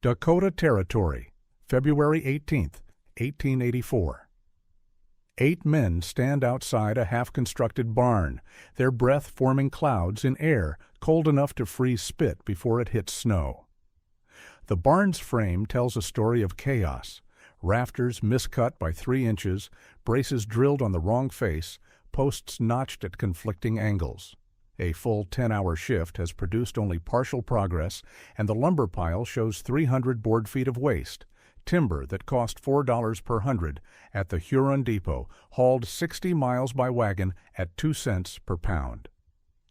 Dakota Territory, February 18, 1884. 8 men stand outside a half-constructed barn, their breath forming clouds in air cold enough to freeze spit before it hits snow. The barn's frame tells a story of chaos: rafters miscut by 3 inches, braces drilled on the wrong face, posts notched at conflicting angles. A full 10-hour shift has produced only partial progress, and the lumber pile shows 300 board feet of waste, timber that cost $4 per hundred at the Huron Depot, hauled 60 miles by wagon at 2 cents per pound.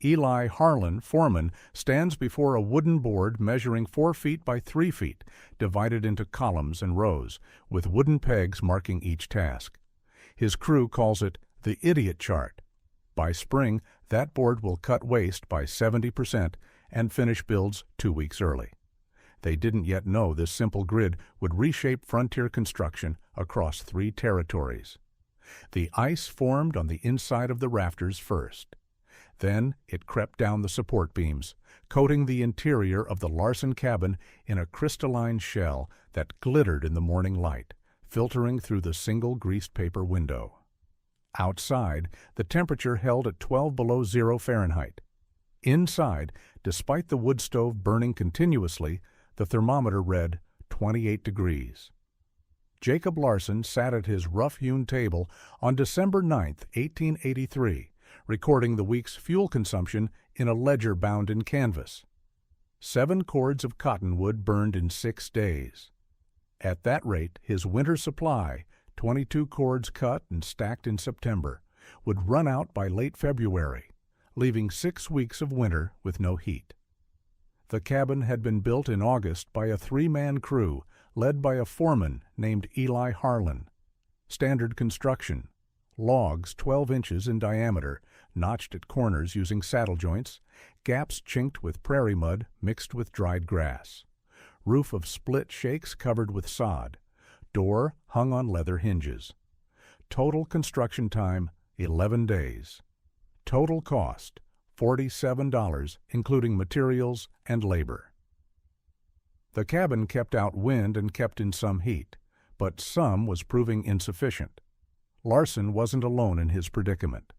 Eli Harlan, foreman, stands before a wooden board measuring 4 feet by 3 feet, divided into columns and rows, with wooden pegs marking each task. His crew calls it the idiot chart. By spring, that board will cut waste by 70% and finish builds 2 weeks early. They didn't yet know this simple grid would reshape frontier construction across 3 territories. The ice formed on the inside of the rafters first. Then it crept down the support beams, coating the interior of the Larson cabin in a crystalline shell that glittered in the morning light, filtering through the single greased paper window. Outside, the temperature held at 12 below 0 Fahrenheit. Inside, despite the wood stove burning continuously, the thermometer read 28 degrees. Jacob Larson sat at his rough-hewn table on December 9, 1883, recording the week's fuel consumption in a ledger bound in canvas. 7 cords of cottonwood burned in 6 days. At that rate, his winter supply, 22 cords cut and stacked in September, would run out by late February, leaving 6 weeks of winter with no heat. The cabin had been built in August by a 3-man crew led by a foreman named Eli Harlan. Standard construction: logs 12 inches in diameter, notched at corners using saddle joints, gaps chinked with prairie mud mixed with dried grass. Roof of split shakes covered with sod. Door hung on leather hinges. Total construction time, 11 days. Total cost, $47, including materials and labor. The cabin kept out wind and kept in some heat, but some was proving insufficient. Larson wasn't alone in his predicament.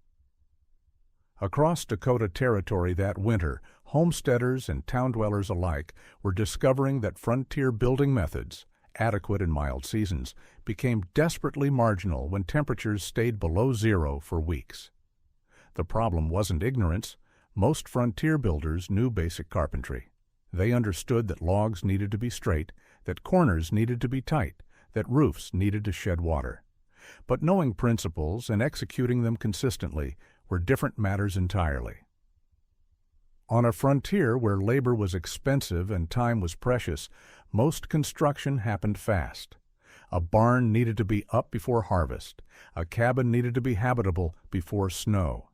Across Dakota Territory that winter, homesteaders and town dwellers alike were discovering that frontier building methods, adequate in mild seasons, became desperately marginal when temperatures stayed below 0 for weeks. The problem wasn't ignorance. Most frontier builders knew basic carpentry. They understood that logs needed to be straight, that corners needed to be tight, that roofs needed to shed water. But knowing principles and executing them consistently were different matters entirely. On a frontier where labor was expensive and time was precious, most construction happened fast. A barn needed to be up before harvest. A cabin needed to be habitable before snow.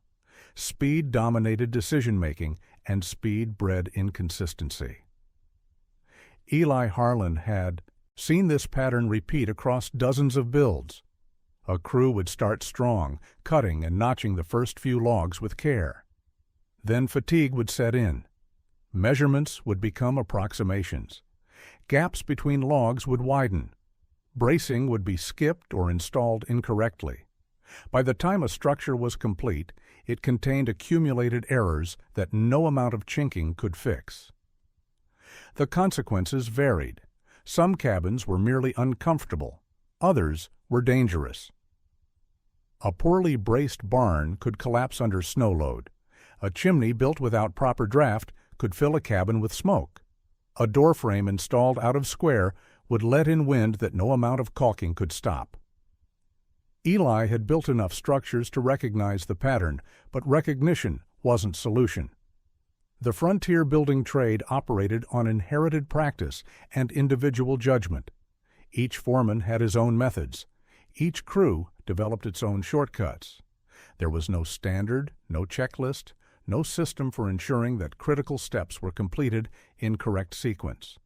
Speed dominated decision-making, and speed bred inconsistency. Eli Harlan had seen this pattern repeat across dozens of builds. A crew would start strong, cutting and notching the first few logs with care. Then fatigue would set in. Measurements would become approximations. Gaps between logs would widen. Bracing would be skipped or installed incorrectly. By the time a structure was complete, it contained accumulated errors that no amount of chinking could fix. The consequences varied. Some cabins were merely uncomfortable. Others were dangerous. A poorly braced barn could collapse under snow load. A chimney built without proper draft could fill a cabin with smoke. A door frame installed out of square would let in wind that no amount of caulking could stop. Eli had built enough structures to recognize the pattern, but recognition wasn't solution. The frontier building trade operated on inherited practice and individual judgment. Each foreman had his own methods. Each crew developed its own shortcuts. There was no standard, no checklist, no system for ensuring that critical steps were completed in correct sequence.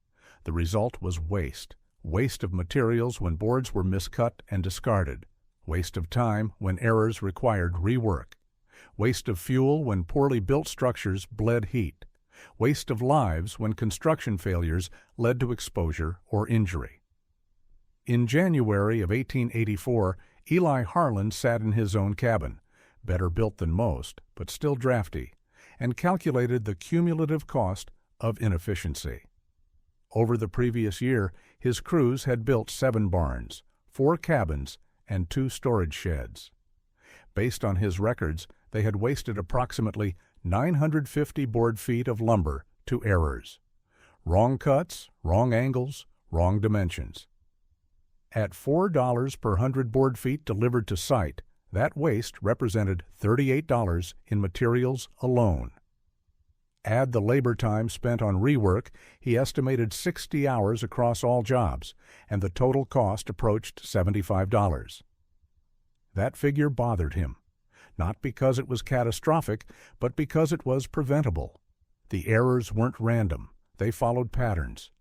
The result was waste of materials when boards were miscut and discarded, waste of time when errors required rework, waste of fuel when poorly built structures bled heat, waste of lives when construction failures led to exposure or injury. In January of 1884, Eli Harlan sat in his own cabin, better built than most, but still drafty, and calculated the cumulative cost of inefficiency. Over the previous year, his crews had built 7 barns, 4 cabins, and 2 storage sheds. Based on his records, they had wasted approximately 950 board feet of lumber to errors. Wrong cuts, wrong angles, wrong dimensions. At $4 per 100 board feet delivered to site, that waste represented $38 in materials alone. Add the labor time spent on rework, he estimated 60 hours across all jobs, and the total cost approached $75. That figure bothered him, not because it was catastrophic, but because it was preventable. The errors weren't random, they followed patterns.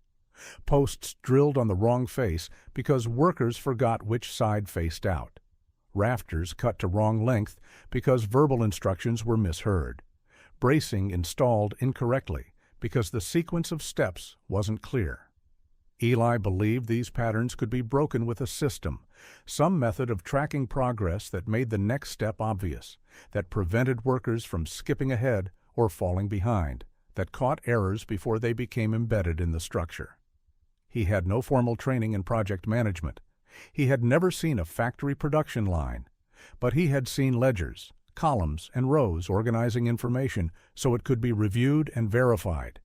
Posts drilled on the wrong face because workers forgot which side faced out. Rafters cut to wrong length because verbal instructions were misheard. Bracing installed incorrectly because the sequence of steps wasn't clear. Eli believed these patterns could be broken with a system, some method of tracking progress that made the next step obvious, that prevented workers from skipping ahead or falling behind, that caught errors before they became embedded in the structure. He had no formal training in project management. He had never seen a factory production line, but he had seen ledgers, columns, and rows organizing information so it could be reviewed and verified.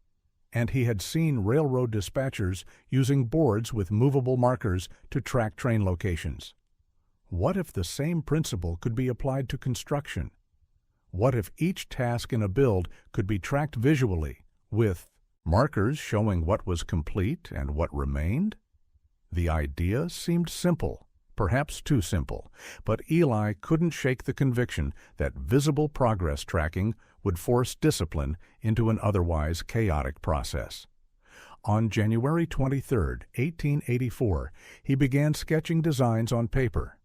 And he had seen railroad dispatchers using boards with movable markers to track train locations. What if the same principle could be applied to construction? What if each task in a build could be tracked visually, with markers showing what was complete and what remained? The idea seemed simple, perhaps too simple, but Eli couldn't shake the conviction that visible progress tracking would force discipline into an otherwise chaotic process. On January 23, 1884, he began sketching designs on paper.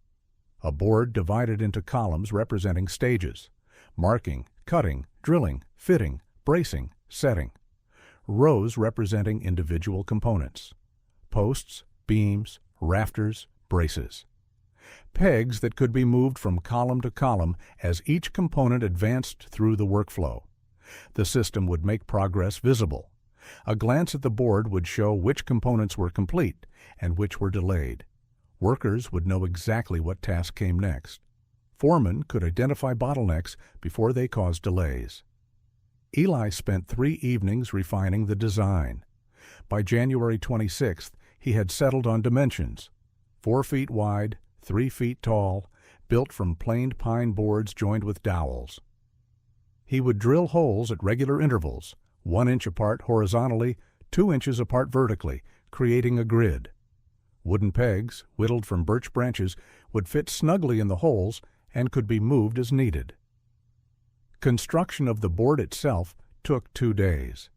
A board divided into columns representing stages: marking, cutting, drilling, fitting, bracing, setting. Rows representing individual components: posts, beams, rafters, braces. Pegs that could be moved from column to column as each component advanced through the workflow. The system would make progress visible. A glance at the board would show which components were complete and which were delayed. Workers would know exactly what task came next. Foremen could identify bottlenecks before they caused delays. Eli spent 3 evenings refining the design. By January 26th, he had settled on dimensions: 4 feet wide, 3 feet tall, built from planed pine boards joined with dowels. He would drill holes at regular intervals, 1 inch apart horizontally, 2 inches apart vertically, creating a grid. Wooden pegs, whittled from birch branches, would fit snugly in the holes and could be moved as needed. Construction of the board itself took 2 days.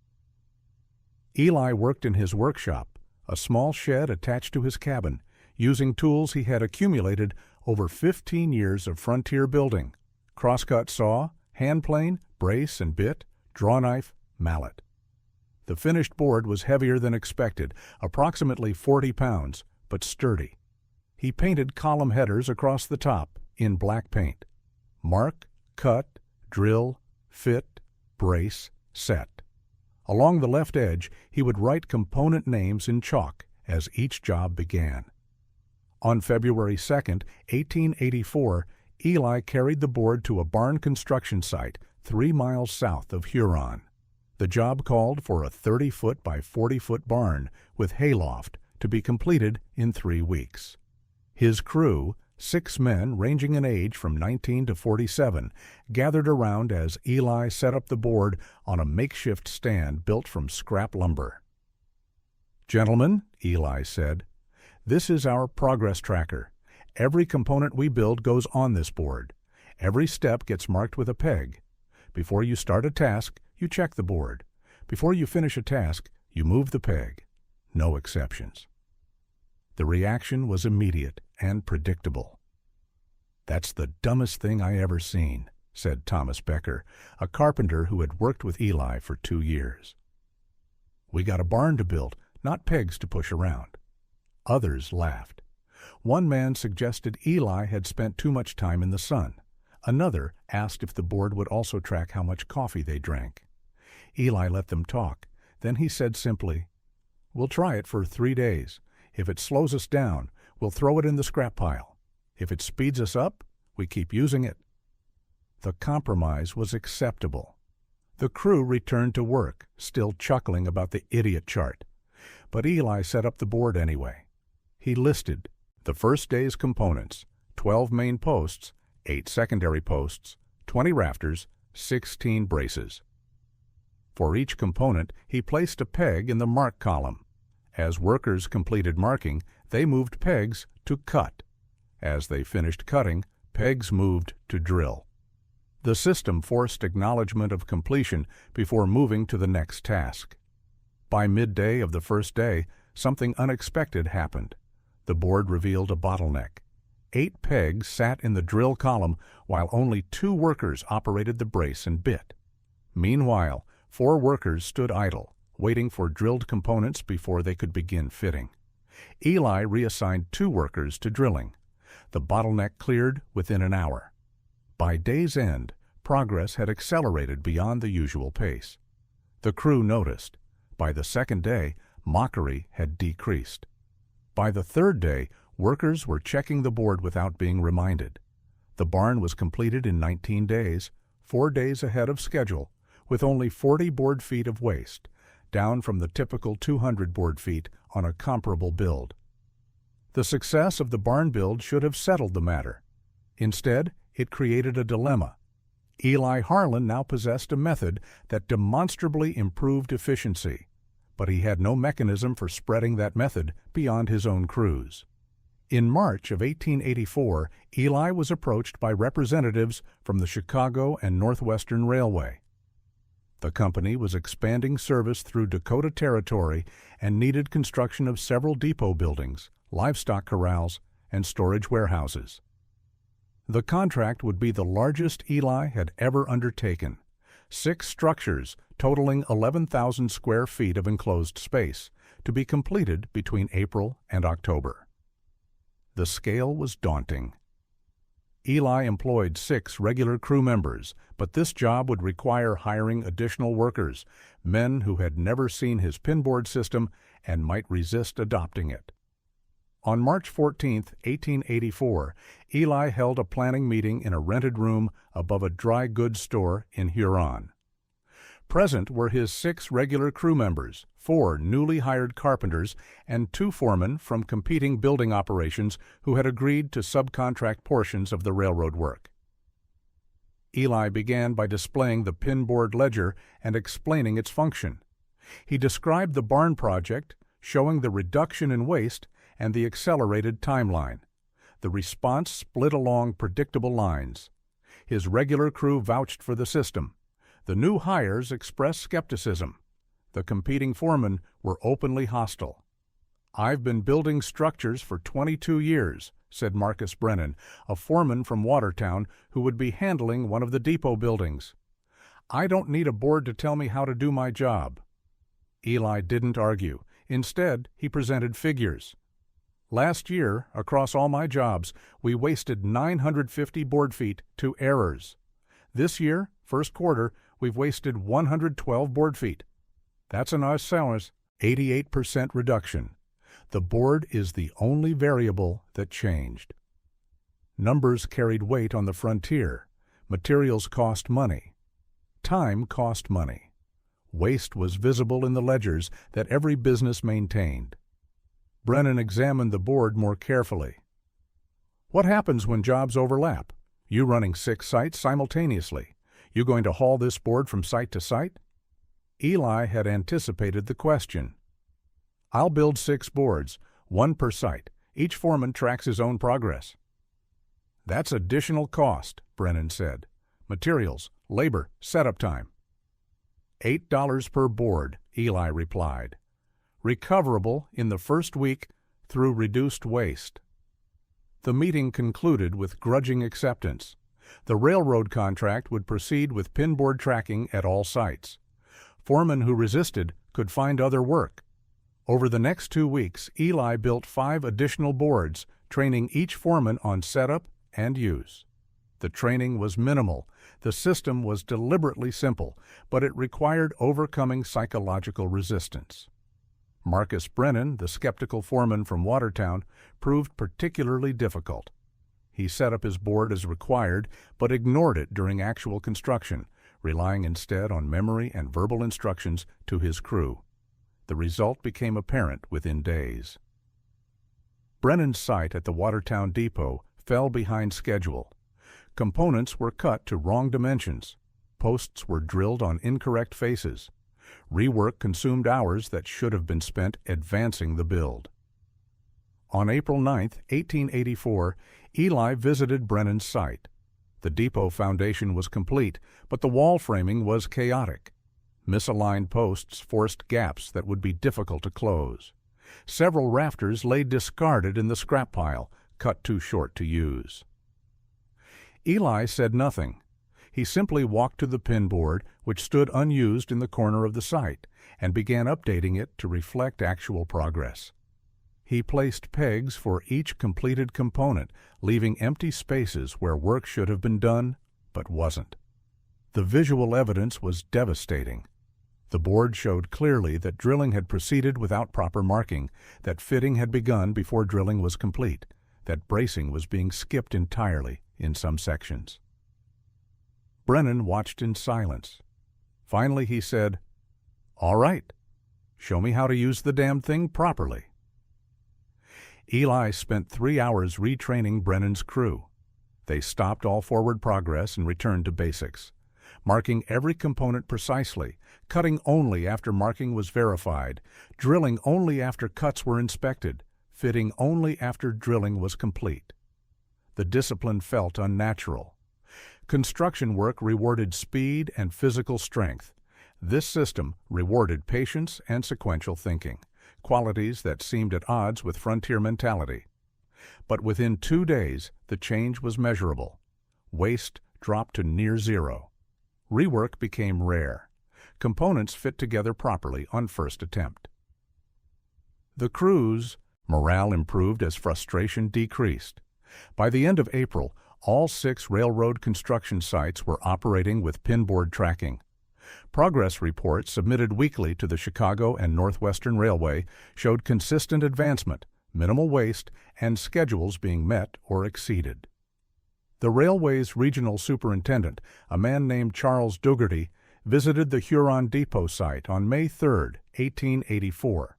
Eli worked in his workshop, a small shed attached to his cabin, using tools he had accumulated over 15 years of frontier building: crosscut saw, hand plane, brace and bit, draw knife, mallet. The finished board was heavier than expected, approximately 40 pounds, but sturdy. He painted column headers across the top in black paint. Mark, cut, drill, fit, brace, set. Along the left edge, he would write component names in chalk as each job began. On February 2, 1884, Eli carried the board to a barn construction site 3 miles south of Huron. The job called for a 30-foot by 40-foot barn with hayloft to be completed in 3 weeks. His crew, 6 men ranging in age from 19 to 47, gathered around as Eli set up the board on a makeshift stand built from scrap lumber. "Gentlemen," Eli said, "this is our progress tracker. Every component we build goes on this board. Every step gets marked with a peg. Before you start a task, you check the board. Before you finish a task, you move the peg. No exceptions." The reaction was immediate and predictable. "That's the dumbest thing I ever seen," said Thomas Becker, a carpenter who had worked with Eli for 2 years. "We got a barn to build, not pegs to push around." Others laughed. One man suggested Eli had spent too much time in the sun. Another asked if the board would also track how much coffee they drank. Eli let them talk. Then he said simply, "We'll try it for 3 days. If it slows us down, we'll throw it in the scrap pile. If it speeds us up, we keep using it." The compromise was acceptable. The crew returned to work, still chuckling about the idiot chart. But Eli set up the board anyway. He listed the first day's components: 12 main posts, 8 secondary posts, 20 rafters, 16 braces. For each component, he placed a peg in the mark column. As workers completed marking, they moved pegs to cut. As they finished cutting, pegs moved to drill. The system forced acknowledgement of completion before moving to the next task. By midday of the first day, something unexpected happened. The board revealed a bottleneck. 8 pegs sat in the drill column while only 2 workers operated the brace and bit. Meanwhile, 4 workers stood idle, waiting for drilled components before they could begin fitting. Eli reassigned 2 workers to drilling. The bottleneck cleared within an hour. By day's end, progress had accelerated beyond the usual pace. The crew noticed. By the second day, mockery had decreased. By the third day, workers were checking the board without being reminded. The barn was completed in 19 days, 4 days ahead of schedule, with only 40 board feet of waste, down from the typical 200 board feet on a comparable build. The success of the barn build should have settled the matter. Instead, it created a dilemma. Eli Harlan now possessed a method that demonstrably improved efficiency, but he had no mechanism for spreading that method beyond his own crews. In March of 1884, Eli was approached by representatives from the Chicago and Northwestern Railway. The company was expanding service through Dakota Territory and needed construction of several depot buildings, livestock corrals, and storage warehouses. The contract would be the largest Eli had ever undertaken: 6 structures totaling 11,000 square feet of enclosed space, to be completed between April and October. The scale was daunting. Eli employed 6 regular crew members, but this job would require hiring additional workers, men who had never seen his pinboard system and might resist adopting it. On March 14, 1884, Eli held a planning meeting in a rented room above a dry goods store in Huron. Present were his 6 regular crew members, 4 newly hired carpenters, and 2 foremen from competing building operations who had agreed to subcontract portions of the railroad work. Eli began by displaying the pinboard ledger and explaining its function. He described the barn project, showing the reduction in waste and the accelerated timeline. The response split along predictable lines. His regular crew vouched for the system. The new hires expressed skepticism. The competing foremen were openly hostile. "I've been building structures for 22 years, said Marcus Brennan, a foreman from Watertown who would be handling one of the depot buildings. "I don't need a board to tell me how to do my job." Eli didn't argue. Instead, he presented figures. "Last year, across all my jobs, we wasted 950 board feet to errors. This year, first quarter, we've wasted 112 board feet. That's an ourselves 88% reduction. The board is the only variable that changed." Numbers carried weight on the frontier. Materials cost money. Time cost money. Waste was visible in the ledgers that every business maintained. Brennan examined the board more carefully. "What happens when jobs overlap? You running 6 sites simultaneously. You going to haul this board from site to site?" Eli had anticipated the question. "I'll build 6 boards, 1 per site. Each foreman tracks his own progress." "That's additional cost," Brennan said. "Materials, labor, setup time." $8 per board, Eli replied. "Recoverable in the first week through reduced waste." The meeting concluded with grudging acceptance. The railroad contract would proceed with pinboard tracking at all sites. Foremen who resisted could find other work. Over the next 2 weeks, Eli built 5 additional boards, training each foreman on setup and use. The training was minimal. The system was deliberately simple, but it required overcoming psychological resistance. Marcus Brennan, the skeptical foreman from Watertown, proved particularly difficult. He set up his board as required, but ignored it during actual construction, relying instead on memory and verbal instructions to his crew. The result became apparent within days. Brennan's site at the Watertown depot fell behind schedule. Components were cut to wrong dimensions. Posts were drilled on incorrect faces. Rework consumed hours that should have been spent advancing the build. On April 9, 1884, Eli visited Brennan's site. The depot foundation was complete, but the wall framing was chaotic. Misaligned posts forced gaps that would be difficult to close. Several rafters lay discarded in the scrap pile, cut too short to use. Eli said nothing. He simply walked to the pinboard, which stood unused in the corner of the site, and began updating it to reflect actual progress. He placed pegs for each completed component, leaving empty spaces where work should have been done, but wasn't. The visual evidence was devastating. The board showed clearly that drilling had proceeded without proper marking, that fitting had begun before drilling was complete, that bracing was being skipped entirely in some sections. Brennan watched in silence. Finally he said, "All right, show me how to use the damned thing properly." Eli spent 3 hours retraining Brennan's crew. They stopped all forward progress and returned to basics, marking every component precisely, cutting only after marking was verified, drilling only after cuts were inspected, fitting only after drilling was complete. The discipline felt unnatural. Construction work rewarded speed and physical strength. This system rewarded patience and sequential thinking, qualities that seemed at odds with frontier mentality. But within 2 days, the change was measurable. Waste dropped to near zero. Rework became rare. Components fit together properly on first attempt. The crew's morale improved as frustration decreased. By the end of April, all 6 railroad construction sites were operating with pinboard tracking. Progress reports submitted weekly to the Chicago and Northwestern Railway showed consistent advancement, minimal waste, and schedules being met or exceeded. The railway's regional superintendent, a man named Charles Dougherty, visited the Huron Depot site on May 3, 1884.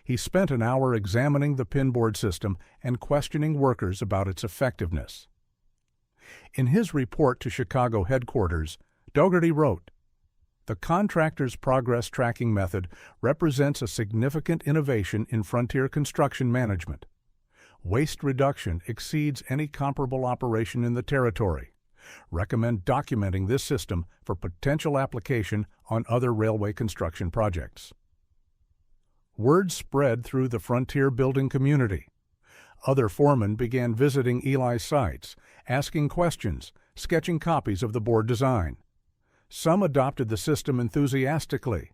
He spent an hour examining the pinboard system and questioning workers about its effectiveness. In his report to Chicago headquarters, Dougherty wrote, "The contractor's progress tracking method represents a significant innovation in frontier construction management. Waste reduction exceeds any comparable operation in the territory. Recommend documenting this system for potential application on other railway construction projects." Word spread through the frontier building community. Other foremen began visiting Eli's sites, asking questions, sketching copies of the board design. Some adopted the system enthusiastically.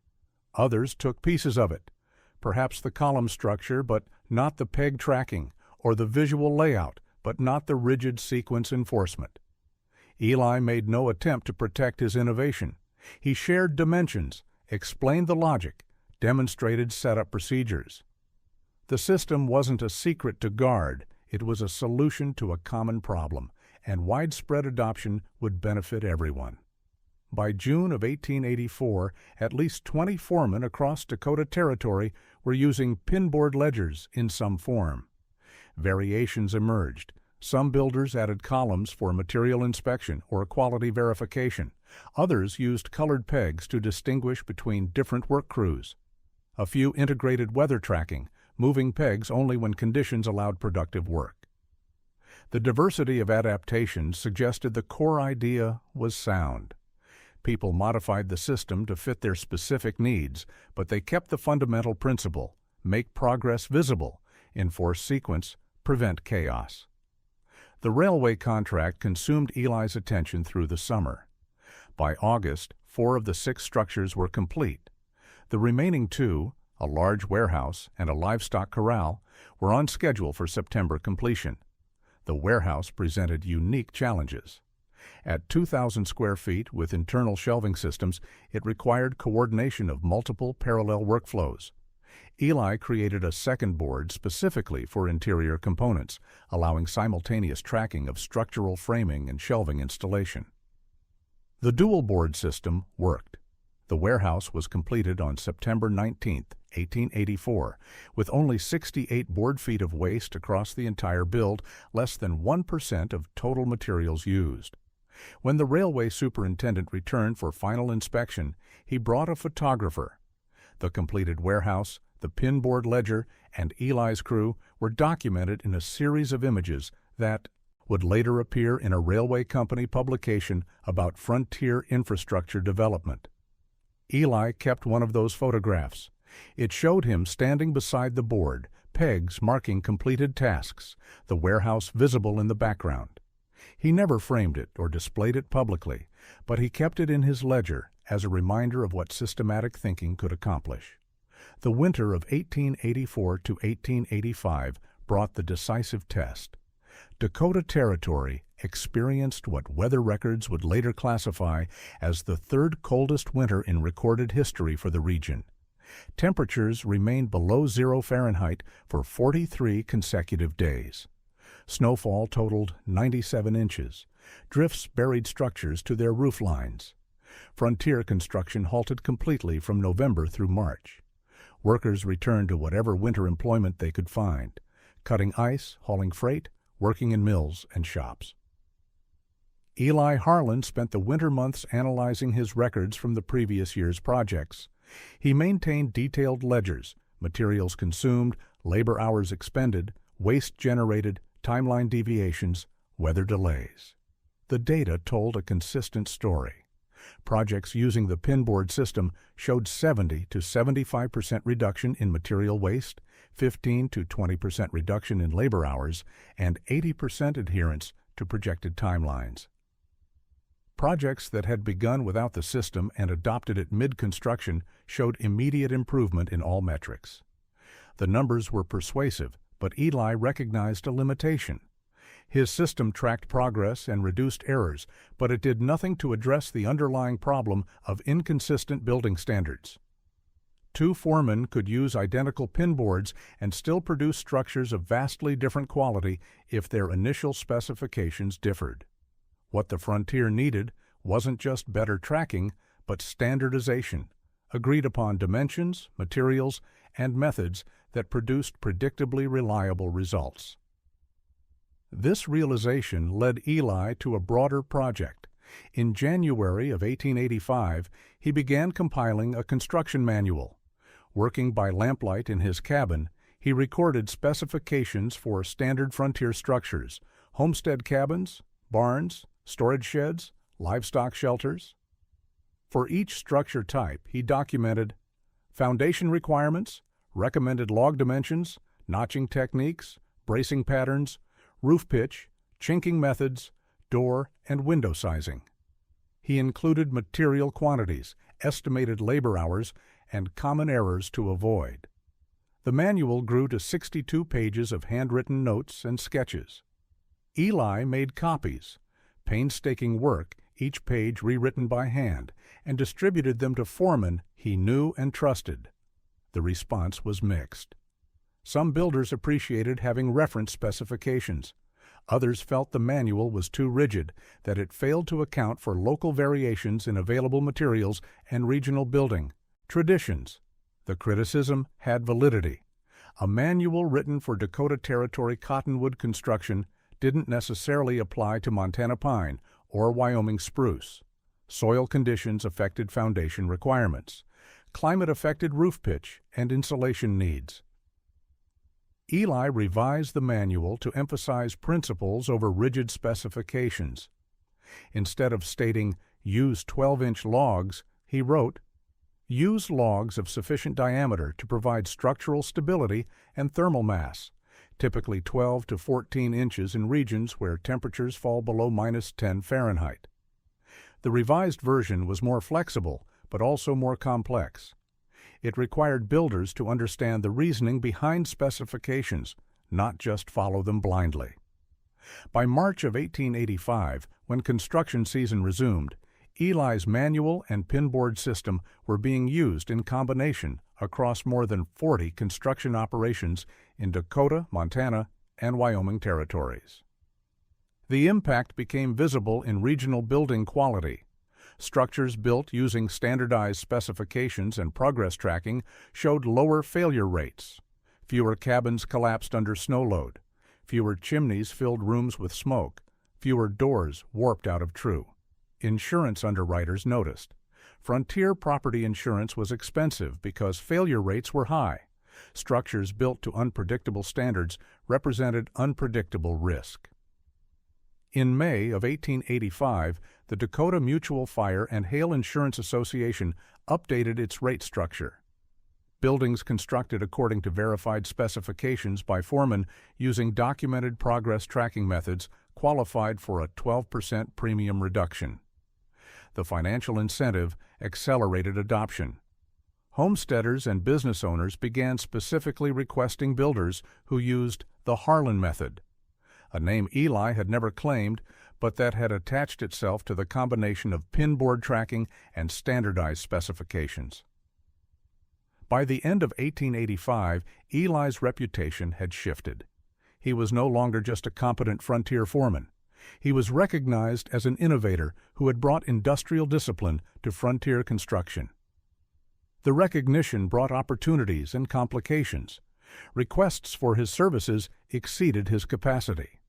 Others took pieces of it, perhaps the column structure but not the peg tracking, or the visual layout but not the rigid sequence enforcement. Eli made no attempt to protect his innovation. He shared dimensions, explained the logic, demonstrated setup procedures. The system wasn't a secret to guard, it was a solution to a common problem, and widespread adoption would benefit everyone. By June of 1884, at least 20 foremen across Dakota Territory were using pinboard ledgers in some form. Variations emerged. Some builders added columns for material inspection or quality verification. Others used colored pegs to distinguish between different work crews. A few integrated weather tracking, moving pegs only when conditions allowed productive work. The diversity of adaptations suggested the core idea was sound. People modified the system to fit their specific needs, but they kept the fundamental principle: make progress visible, enforce sequence, prevent chaos. The railway contract consumed Eli's attention through the summer. By August, 4 of the 6 structures were complete. The remaining 2, a large warehouse and a livestock corral, were on schedule for September completion. The warehouse presented unique challenges. At 2,000 square feet with internal shelving systems, it required coordination of multiple parallel workflows. Eli created a second board specifically for interior components, allowing simultaneous tracking of structural framing and shelving installation. The dual board system worked. The warehouse was completed on September 19, 1884, with only 68 board feet of waste across the entire build, less than 1% of total materials used. When the railway superintendent returned for final inspection, he brought a photographer. The completed warehouse, the pinboard ledger, and Eli's crew were documented in a series of images that would later appear in a railway company publication about frontier infrastructure development. Eli kept one of those photographs. It showed him standing beside the board, pegs marking completed tasks, the warehouse visible in the background. He never framed it or displayed it publicly, but he kept it in his ledger as a reminder of what systematic thinking could accomplish. The winter of 1884 to 1885 brought the decisive test. Dakota Territory experienced what weather records would later classify as the 3rd coldest winter in recorded history for the region. Temperatures remained below 0 Fahrenheit for 43 consecutive days. Snowfall totaled 97 inches. Drifts buried structures to their roof lines. Frontier construction halted completely from November through March. Workers returned to whatever winter employment they could find, cutting ice, hauling freight, working in mills and shops. Eli Harlan spent the winter months analyzing his records from the previous year's projects. He maintained detailed ledgers, materials consumed, labor hours expended, waste generated, timeline deviations, weather delays. The data told a consistent story. Projects using the pinboard system showed 70 to 75% reduction in material waste, 15 to 20% reduction in labor hours, and 80% adherence to projected timelines. Projects that had begun without the system and adopted it mid-construction showed immediate improvement in all metrics. The numbers were persuasive, but Eli recognized a limitation. His system tracked progress and reduced errors, but it did nothing to address the underlying problem of inconsistent building standards. 2 foremen could use identical pinboards and still produce structures of vastly different quality if their initial specifications differed. What the frontier needed wasn't just better tracking, but standardization, agreed-upon dimensions, materials, and methods that produced predictably reliable results. This realization led Eli to a broader project. In January of 1885, he began compiling a construction manual. Working by lamplight in his cabin, he recorded specifications for standard frontier structures, homestead cabins, barns, storage sheds, livestock shelters. For each structure type, he documented foundation requirements, recommended log dimensions, notching techniques, bracing patterns, roof pitch, chinking methods, door and window sizing. He included material quantities, estimated labor hours, and common errors to avoid. The manual grew to 62 pages of handwritten notes and sketches. Eli made copies, painstaking work, each page rewritten by hand, and distributed them to foremen he knew and trusted. The response was mixed. Some builders appreciated having reference specifications. Others felt the manual was too rigid, that it failed to account for local variations in available materials and regional building traditions. The criticism had validity. A manual written for Dakota Territory cottonwood construction didn't necessarily apply to Montana pine or Wyoming spruce. Soil conditions affected foundation requirements. Climate affected roof pitch and insulation needs. Eli revised the manual to emphasize principles over rigid specifications. Instead of stating, "Use 12-inch logs," he wrote, "Use logs of sufficient diameter to provide structural stability and thermal mass. typically 12 to 14 inches in regions where temperatures fall below -10 Fahrenheit. The revised version was more flexible, but also more complex. It required builders to understand the reasoning behind specifications, not just follow them blindly. By March of 1885, when construction season resumed, Eli's manual and pinboard system were being used in combination across more than 40 construction operations in Dakota, Montana, and Wyoming territories. The impact became visible in regional building quality. Structures built using standardized specifications and progress tracking showed lower failure rates. Fewer cabins collapsed under snow load. Fewer chimneys filled rooms with smoke. Fewer doors warped out of true. Insurance underwriters noticed. Frontier property insurance was expensive because failure rates were high. Structures built to unpredictable standards represented unpredictable risk. In May of 1885, the Dakota Mutual Fire and Hail Insurance Association updated its rate structure. Buildings constructed according to verified specifications by foremen using documented progress tracking methods qualified for a 12% premium reduction. The financial incentive accelerated adoption. Homesteaders and business owners began specifically requesting builders who used the Harlan method, a name Eli had never claimed, but that had attached itself to the combination of pinboard tracking and standardized specifications. By the end of 1885, Eli's reputation had shifted. He was no longer just a competent frontier foreman. He was recognized as an innovator who had brought industrial discipline to frontier construction. The recognition brought opportunities and complications. Requests for his services exceeded his capacity.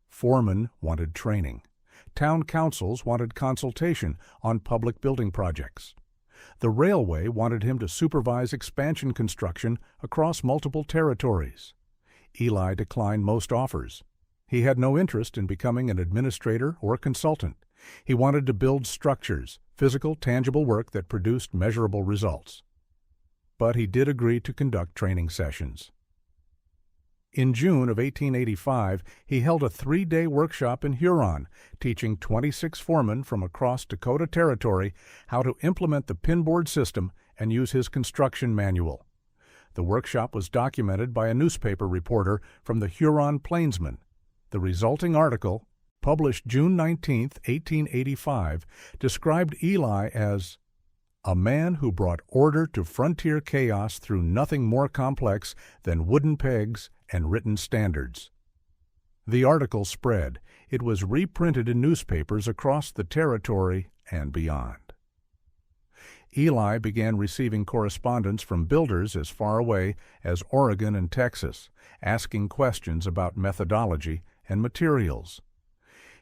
Foremen wanted training. Town councils wanted consultation on public building projects. The railway wanted him to supervise expansion construction across multiple territories. Eli declined most offers. He had no interest in becoming an administrator or consultant. He wanted to build structures, physical, tangible work that produced measurable results. But he did agree to conduct training sessions. In June of 1885, he held a 3-day workshop in Huron, teaching 26 foremen from across Dakota Territory how to implement the pinboard system and use his construction manual. The workshop was documented by a newspaper reporter from the Huron Plainsman. The resulting article, published June 19, 1885, described Eli as a man who brought order to frontier chaos through nothing more complex than wooden pegs and written standards. The article spread. It was reprinted in newspapers across the territory and beyond. Eli began receiving correspondence from builders as far away as Oregon and Texas, asking questions about methodology and materials.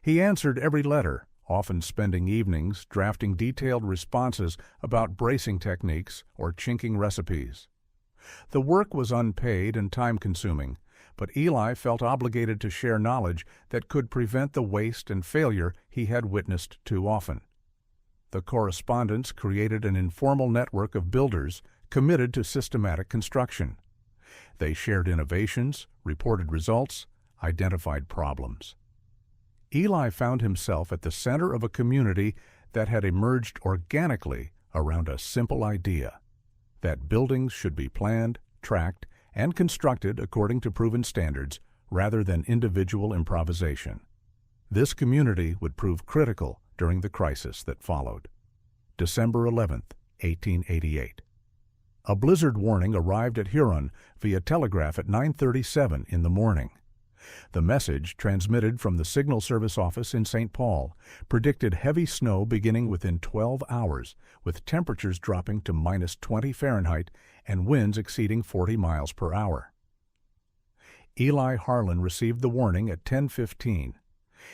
He answered every letter, often spending evenings drafting detailed responses about bracing techniques or chinking recipes. The work was unpaid and time-consuming, but Eli felt obligated to share knowledge that could prevent the waste and failure he had witnessed too often. The correspondence created an informal network of builders committed to systematic construction. They shared innovations, reported results, identified problems. Eli found himself at the center of a community that had emerged organically around a simple idea: that buildings should be planned, tracked, and constructed according to proven standards rather than individual improvisation. This community would prove critical during the crisis that followed. December 11, 1888. A blizzard warning arrived at Huron via telegraph at 9:37 in the morning. The message, transmitted from the Signal Service office in St. Paul, predicted heavy snow beginning within 12 hours, with temperatures dropping to -20 Fahrenheit and winds exceeding 40 miles per hour. Eli Harlan received the warning at 10:15.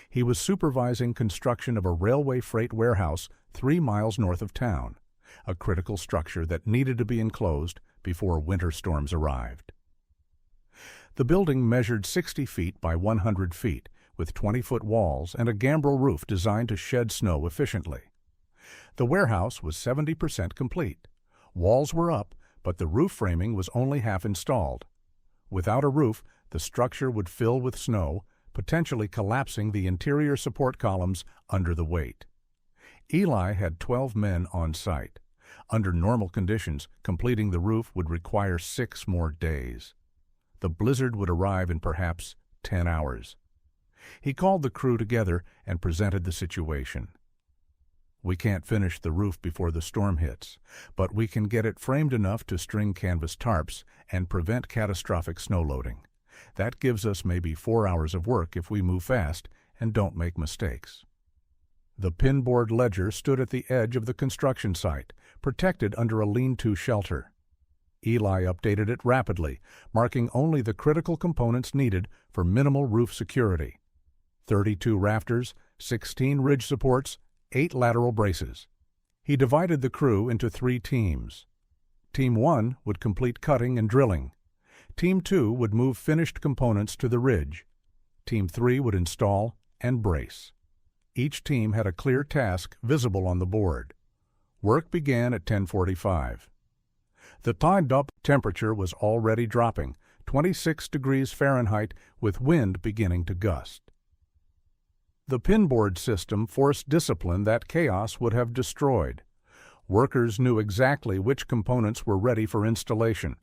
He was supervising construction of a railway freight warehouse 3 miles north of town, a critical structure that needed to be enclosed before winter storms arrived. The building measured 60 feet by 100 feet, with 20-foot walls and a gambrel roof designed to shed snow efficiently. The warehouse was 70% complete. Walls were up, but the roof framing was only half installed. Without a roof, The structure would fill with snow, potentially collapsing the interior support columns under the weight. Eli had 12 men on site. Under normal conditions, completing the roof would require 6 more days. The blizzard would arrive in perhaps 10 hours. He called the crew together and presented the situation. "We can't finish the roof before the storm hits, but we can get it framed enough to string canvas tarps and prevent catastrophic snow loading. That gives us maybe 4 hours of work if we move fast and don't make mistakes." The pinboard ledger stood at the edge of the construction site, protected under a lean-to shelter. Eli updated it rapidly, marking only the critical components needed for minimal roof security. 32 rafters, 16 ridge supports, 8 lateral braces. He divided the crew into 3 teams. Team 1 would complete cutting and drilling. Team 2 would move finished components to the ridge. Team 3 would install and brace. Each team had a clear task visible on the board. Work began at 10:45. The timed-up temperature was already dropping, 26 degrees Fahrenheit, with wind beginning to gust. The pinboard system forced discipline that chaos would have destroyed. Workers knew exactly which components were ready for installation.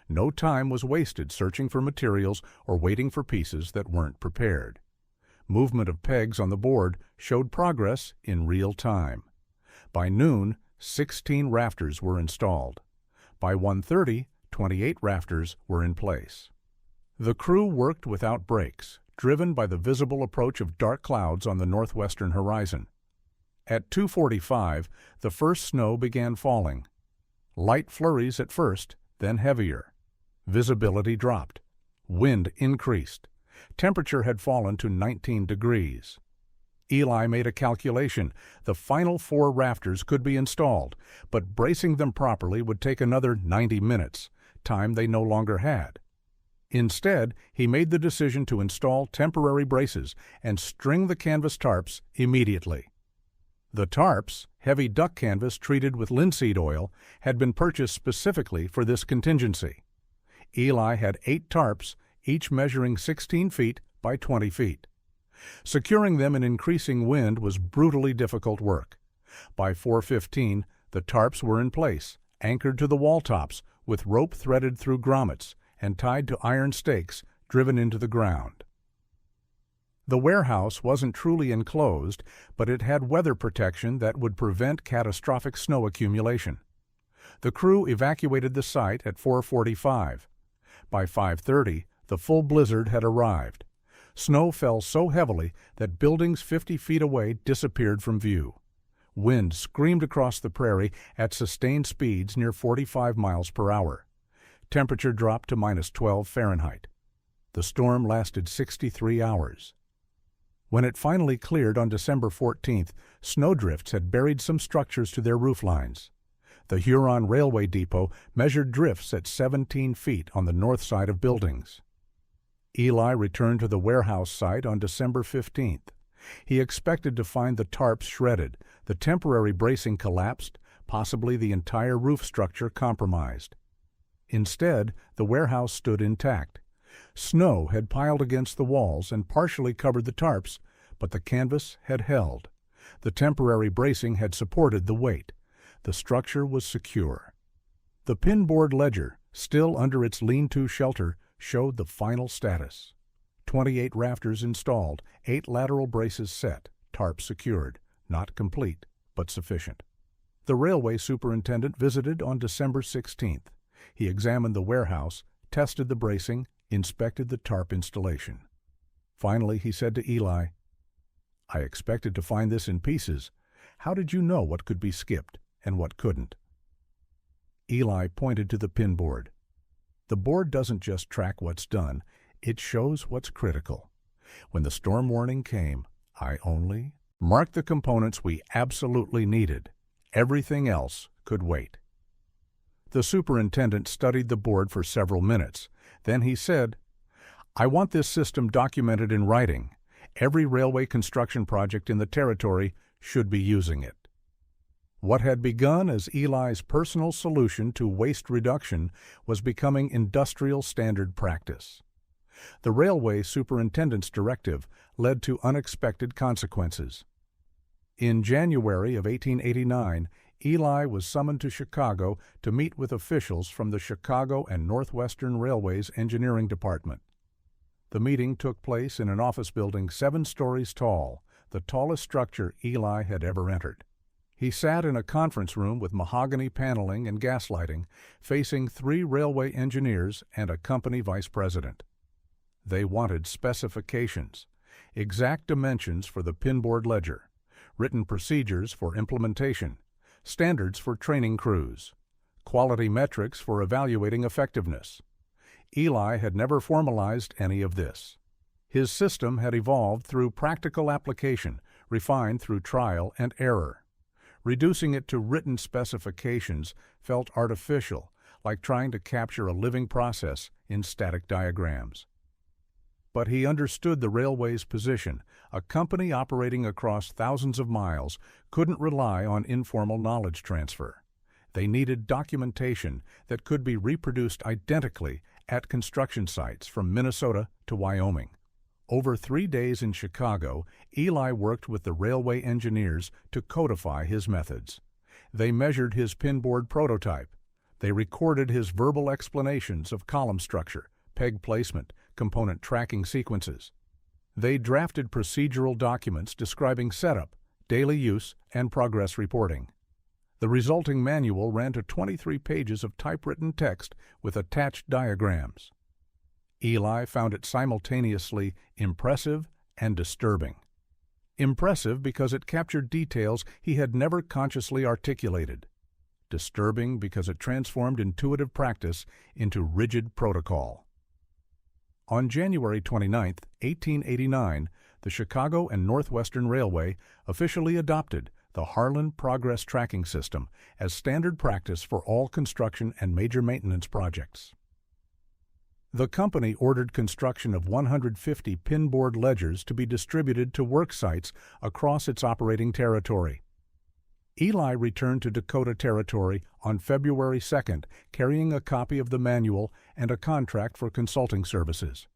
No time was wasted searching for materials or waiting for pieces that weren't prepared. Movement of pegs on the board showed progress in real time. By noon, 16 rafters were installed. By 1:30, 28 rafters were in place. The crew worked without breaks, driven by the visible approach of dark clouds on the northwestern horizon. At 2:45, the first snow began falling. Light flurries at first, then heavier. Visibility dropped. Wind increased. Temperature had fallen to 19 degrees. Eli made a calculation. The final 4 rafters could be installed, but bracing them properly would take another 90 minutes, time they no longer had. Instead, he made the decision to install temporary braces and string the canvas tarps immediately. The tarps, heavy duck canvas treated with linseed oil, had been purchased specifically for this contingency. Eli had 8 tarps, each measuring 16 feet by 20 feet. Securing them in increasing wind was brutally difficult work. By 4:15, the tarps were in place, anchored to the wall tops, with rope threaded through grommets and tied to iron stakes driven into the ground. The warehouse wasn't truly enclosed, but it had weather protection that would prevent catastrophic snow accumulation. The crew evacuated the site at 4:45. By 5:30, the full blizzard had arrived. Snow fell so heavily that buildings 50 feet away disappeared from view. Wind screamed across the prairie at sustained speeds near 45 miles per hour. Temperature dropped to -12 Fahrenheit. The storm lasted 63 hours. When it finally cleared on December 14th, snowdrifts had buried some structures to their roof lines. The Huron Railway Depot measured drifts at 17 feet on the north side of buildings. Eli returned to the warehouse site on December 15th. He expected to find the tarps shredded, the temporary bracing collapsed, possibly the entire roof structure compromised. Instead, the warehouse stood intact. Snow had piled against the walls and partially covered the tarps, but the canvas had held. The temporary bracing had supported the weight. The structure was secure. The pinboard ledger, still under its lean-to shelter, showed the final status. 28 rafters installed, 8 lateral braces set, tarp secured. Not complete, but sufficient. The railway superintendent visited on December 16th. He examined the warehouse, tested the bracing, inspected the tarp installation. Finally, he said to Eli, "I expected to find this in pieces. How did you know what could be skipped and what couldn't?" Eli pointed to the pinboard. "The board doesn't just track what's done, it shows what's critical. When the storm warning came, I only marked the components we absolutely needed. Everything else could wait." The superintendent studied the board for several minutes. Then he said, "I want this system documented in writing. Every railway construction project in the territory should be using it." What had begun as Eli's personal solution to waste reduction was becoming industrial standard practice. The railway superintendent's directive led to unexpected consequences. In January of 1889, Eli was summoned to Chicago to meet with officials from the Chicago and Northwestern Railway's engineering department. The meeting took place in an office building 7 stories tall, the tallest structure Eli had ever entered. He sat in a conference room with mahogany paneling and gaslighting, facing 3 railway engineers and a company vice president. They wanted specifications, exact dimensions for the pinboard ledger, written procedures for implementation, standards for training crews, quality metrics for evaluating effectiveness. Eli had never formalized any of this. His system had evolved through practical application, refined through trial and error. Reducing it to written specifications felt artificial, like trying to capture a living process in static diagrams. But he understood the railway's position. A company operating across thousands of miles couldn't rely on informal knowledge transfer. They needed documentation that could be reproduced identically at construction sites from Minnesota to Wyoming. Over 3 days in Chicago, Eli worked with the railway engineers to codify his methods. They measured his pinboard prototype. They recorded his verbal explanations of column structure, peg placement, component tracking sequences. They drafted procedural documents describing setup, daily use, and progress reporting. The resulting manual ran to 23 pages of typewritten text with attached diagrams. Eli found it simultaneously impressive and disturbing. Impressive because it captured details he had never consciously articulated. Disturbing because it transformed intuitive practice into rigid protocol. On January 29, 1889, the Chicago and Northwestern Railway officially adopted the Harlan Progress Tracking System as standard practice for all construction and major maintenance projects. The company ordered construction of 150 pinboard ledgers to be distributed to work sites across its operating territory. Eli returned to Dakota Territory on February 2nd, carrying a copy of the manual and a contract for consulting services.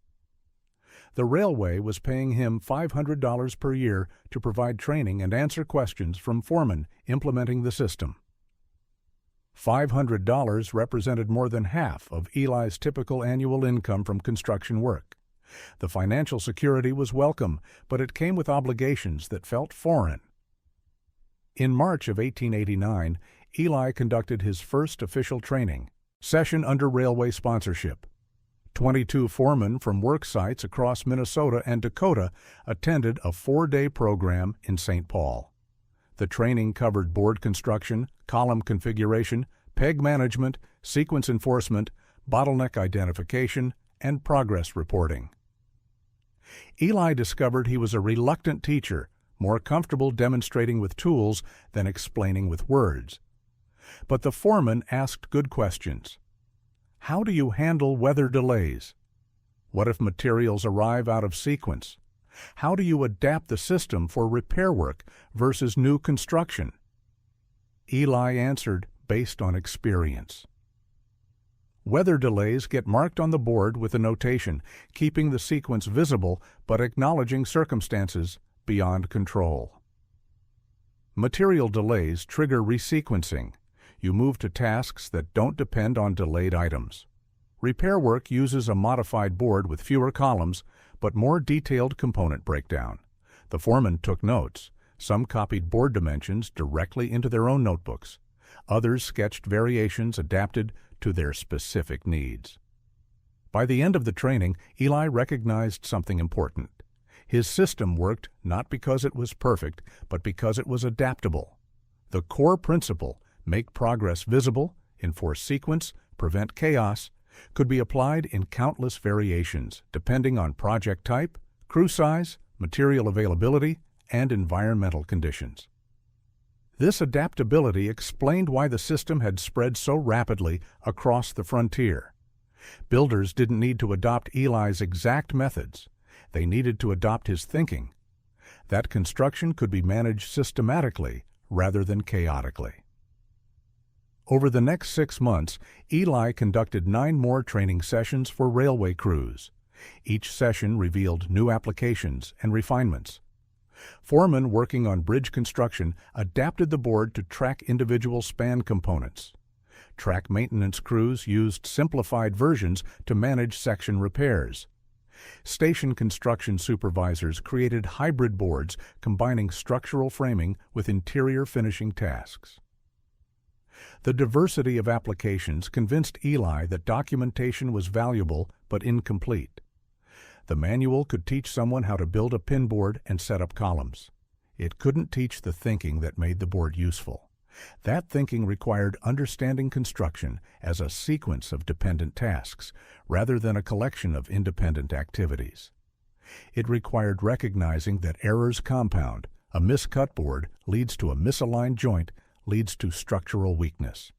The railway was paying him $500 per year to provide training and answer questions from foremen implementing the system. $500 represented more than half of Eli's typical annual income from construction work. The financial security was welcome, but it came with obligations that felt foreign. In March of 1889, Eli conducted his first official training session under railway sponsorship. 22 foremen from work sites across Minnesota and Dakota attended a 4-day program in St. Paul. The training covered board construction, column configuration, peg management, sequence enforcement, bottleneck identification, and progress reporting. Eli discovered he was a reluctant teacher, more comfortable demonstrating with tools than explaining with words. But the foreman asked good questions. How do you handle weather delays? What if materials arrive out of sequence? How do you adapt the system for repair work versus new construction? Eli answered based on experience. Weather delays get marked on the board with a notation, keeping the sequence visible but acknowledging circumstances beyond control. Material delays trigger resequencing. You move to tasks that don't depend on delayed items. Repair work uses a modified board with fewer columns, but more detailed component breakdown. The foreman took notes. Some copied board dimensions directly into their own notebooks. Others sketched variations adapted to their specific needs. By the end of the training, Eli recognized something important. His system worked not because it was perfect, but because it was adaptable. The core principle, make progress visible, enforce sequence, prevent chaos, could be applied in countless variations depending on project type, crew size, material availability, and environmental conditions. This adaptability explained why the system had spread so rapidly across the frontier. Builders didn't need to adopt Eli's exact methods. They needed to adopt his thinking. That construction could be managed systematically rather than chaotically. Over the next 6 months, Eli conducted 9 more training sessions for railway crews. Each session revealed new applications and refinements. Foremen working on bridge construction adapted the board to track individual span components. Track maintenance crews used simplified versions to manage section repairs. Station construction supervisors created hybrid boards combining structural framing with interior finishing tasks. The diversity of applications convinced Eli that documentation was valuable but incomplete. The manual could teach someone how to build a pin board and set up columns. It couldn't teach the thinking that made the board useful. That thinking required understanding construction as a sequence of dependent tasks, rather than a collection of independent activities. It required recognizing that errors compound. A miscut board leads to a misaligned joint, leads to structural weakness.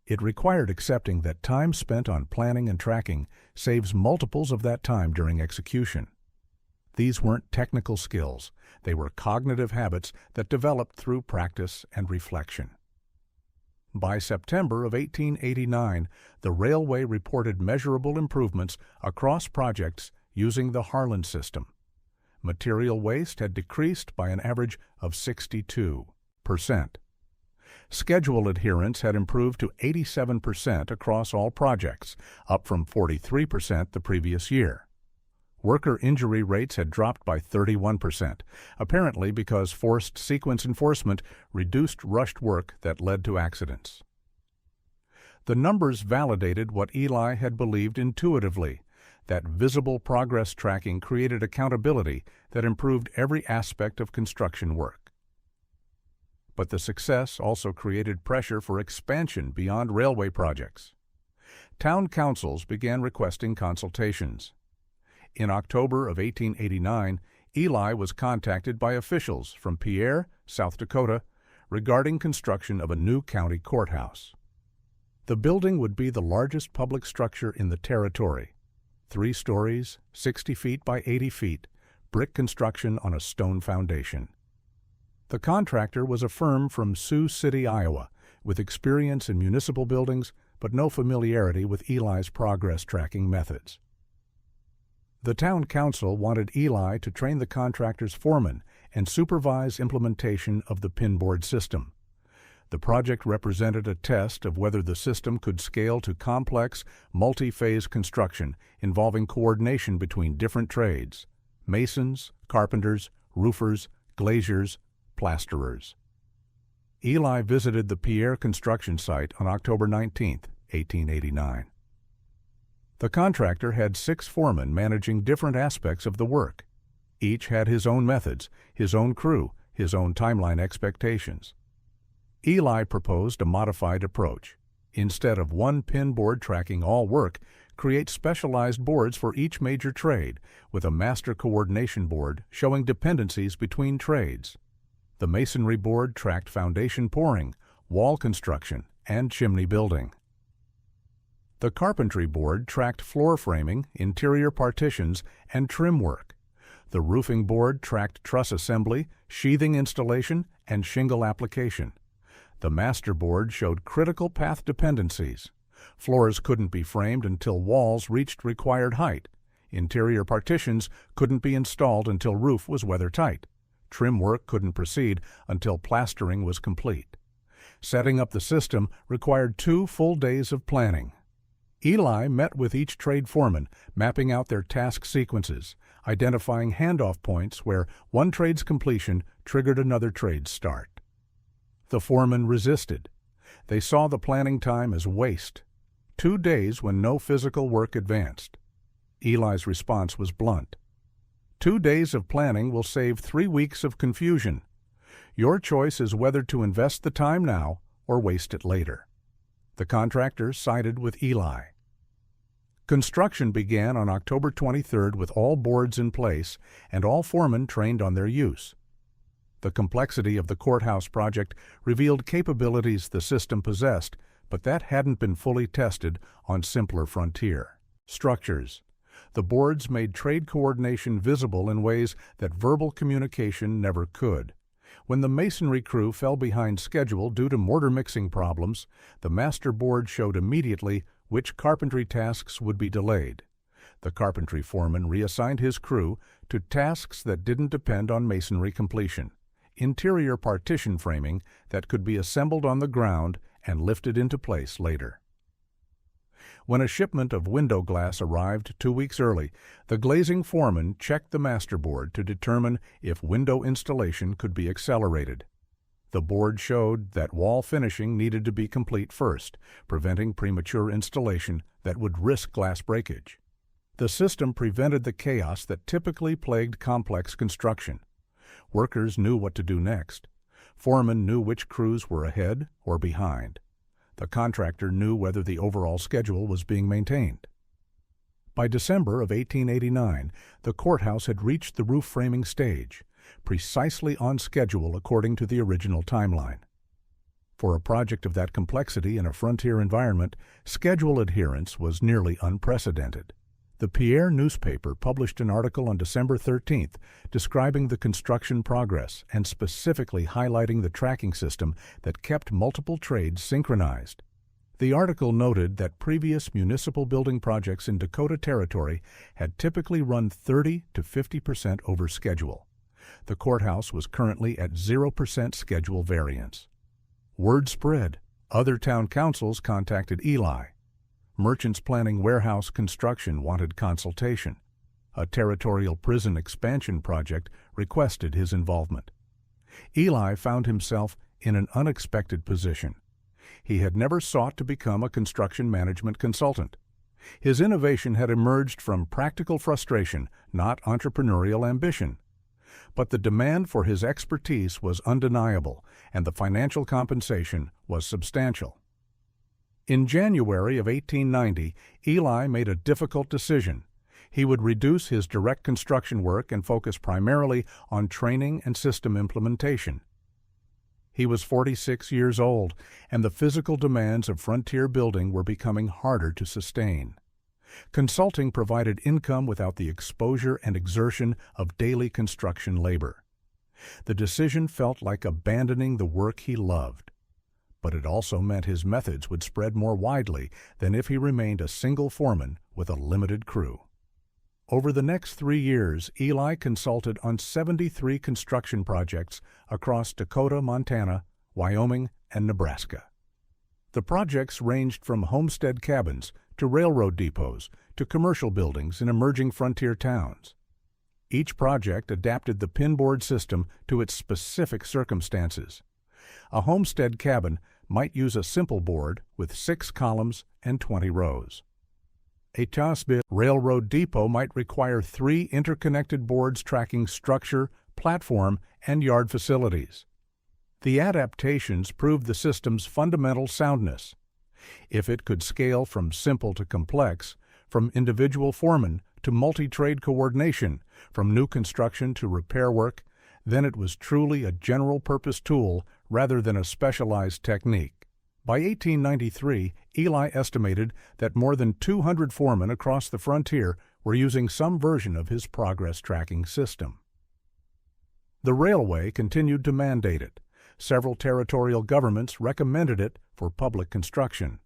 It required accepting that time spent on planning and tracking saves multiples of that time during execution. These weren't technical skills. They were cognitive habits that developed through practice and reflection. By September of 1889, the railway reported measurable improvements across projects using the Harlan system. Material waste had decreased by an average of 62%. Schedule adherence had improved to 87% across all projects, up from 43% the previous year. Worker injury rates had dropped by 31%, apparently because forced sequence enforcement reduced rushed work that led to accidents. The numbers validated what Eli had believed intuitively, that visible progress tracking created accountability that improved every aspect of construction work. But the success also created pressure for expansion beyond railway projects. Town councils began requesting consultations. In October of 1889, Eli was contacted by officials from Pierre, South Dakota, regarding construction of a new county courthouse. The building would be the largest public structure in the territory. 3 stories, 60 feet by 80 feet, brick construction on a stone foundation. The contractor was a firm from Sioux City, Iowa, with experience in municipal buildings but no familiarity with Eli's progress tracking methods. The town council wanted Eli to train the contractor's foreman and supervise implementation of the pinboard system. The project represented a test of whether the system could scale to complex, multi-phase construction involving coordination between different trades: masons, carpenters, roofers, glaziers, plasterers. Eli visited the Pierre construction site on October 19, 1889. The contractor had 6 foremen managing different aspects of the work. Each had his own methods, his own crew, his own timeline expectations. Eli proposed a modified approach. Instead of one pin board tracking all work, create specialized boards for each major trade, with a master coordination board showing dependencies between trades. The masonry board tracked foundation pouring, wall construction, and chimney building. The carpentry board tracked floor framing, interior partitions, and trim work. The roofing board tracked truss assembly, sheathing installation, and shingle application. The master board showed critical path dependencies. Floors couldn't be framed until walls reached required height. Interior partitions couldn't be installed until roof was weather-tight. Trim work couldn't proceed until plastering was complete. Setting up the system required 2 full days of planning. Eli met with each trade foreman, mapping out their task sequences, identifying handoff points where one trade's completion triggered another trade's start. The foremen resisted. They saw the planning time as waste. 2 days when no physical work advanced. Eli's response was blunt. 2 days of planning will save 3 weeks of confusion. Your choice is whether to invest the time now or waste it later. The contractor sided with Eli. Construction began on October 23rd with all boards in place and all foremen trained on their use. The complexity of the courthouse project revealed capabilities the system possessed, but that hadn't been fully tested on simpler frontier structures. The boards made trade coordination visible in ways that verbal communication never could. When the masonry crew fell behind schedule due to mortar mixing problems, the master board showed immediately which carpentry tasks would be delayed. The carpentry foreman reassigned his crew to tasks that didn't depend on masonry completion, interior partition framing that could be assembled on the ground and lifted into place later. When a shipment of window glass arrived 2 weeks early, the glazing foreman checked the masterboard to determine if window installation could be accelerated. The board showed that wall finishing needed to be complete first, preventing premature installation that would risk glass breakage. The system prevented the chaos that typically plagued complex construction. Workers knew what to do next. Foremen knew which crews were ahead or behind. The contractor knew whether the overall schedule was being maintained. By December of 1889, the courthouse had reached the roof framing stage, precisely on schedule according to the original timeline. For a project of that complexity in a frontier environment, schedule adherence was nearly unprecedented. The Pierre newspaper published an article on December 13th describing the construction progress and specifically highlighting the tracking system that kept multiple trades synchronized. The article noted that previous municipal building projects in Dakota Territory had typically run 30 to 50% over schedule. The courthouse was currently at 0% schedule variance. Word spread. Other town councils contacted Eli. Merchants planning warehouse construction wanted consultation. A territorial prison expansion project requested his involvement. Eli found himself in an unexpected position. He had never sought to become a construction management consultant. His innovation had emerged from practical frustration, not entrepreneurial ambition. But the demand for his expertise was undeniable, and the financial compensation was substantial. In January of 1890, Eli made a difficult decision. He would reduce his direct construction work and focus primarily on training and system implementation. He was 46 years old, and the physical demands of frontier building were becoming harder to sustain. Consulting provided income without the exposure and exertion of daily construction labor. The decision felt like abandoning the work he loved. But it also meant his methods would spread more widely than if he remained a single foreman with a limited crew. Over the next 3 years, Eli consulted on 73 construction projects across Dakota, Montana, Wyoming, and Nebraska. The projects ranged from homestead cabins to railroad depots to commercial buildings in emerging frontier towns. Each project adapted the pinboard system to its specific circumstances. A homestead cabin might use a simple board with 6 columns and 20 rows. A Tasbit railroad depot might require 3 interconnected boards tracking structure, platform, and yard facilities. The adaptations proved the system's fundamental soundness. If it could scale from simple to complex, from individual foremen to multi-trade coordination, from new construction to repair work, then it was truly a general-purpose tool rather than a specialized technique. By 1893, Eli estimated that more than 200 foremen across the frontier were using some version of his progress tracking system. The railway continued to mandate it. Several territorial governments recommended it for public construction.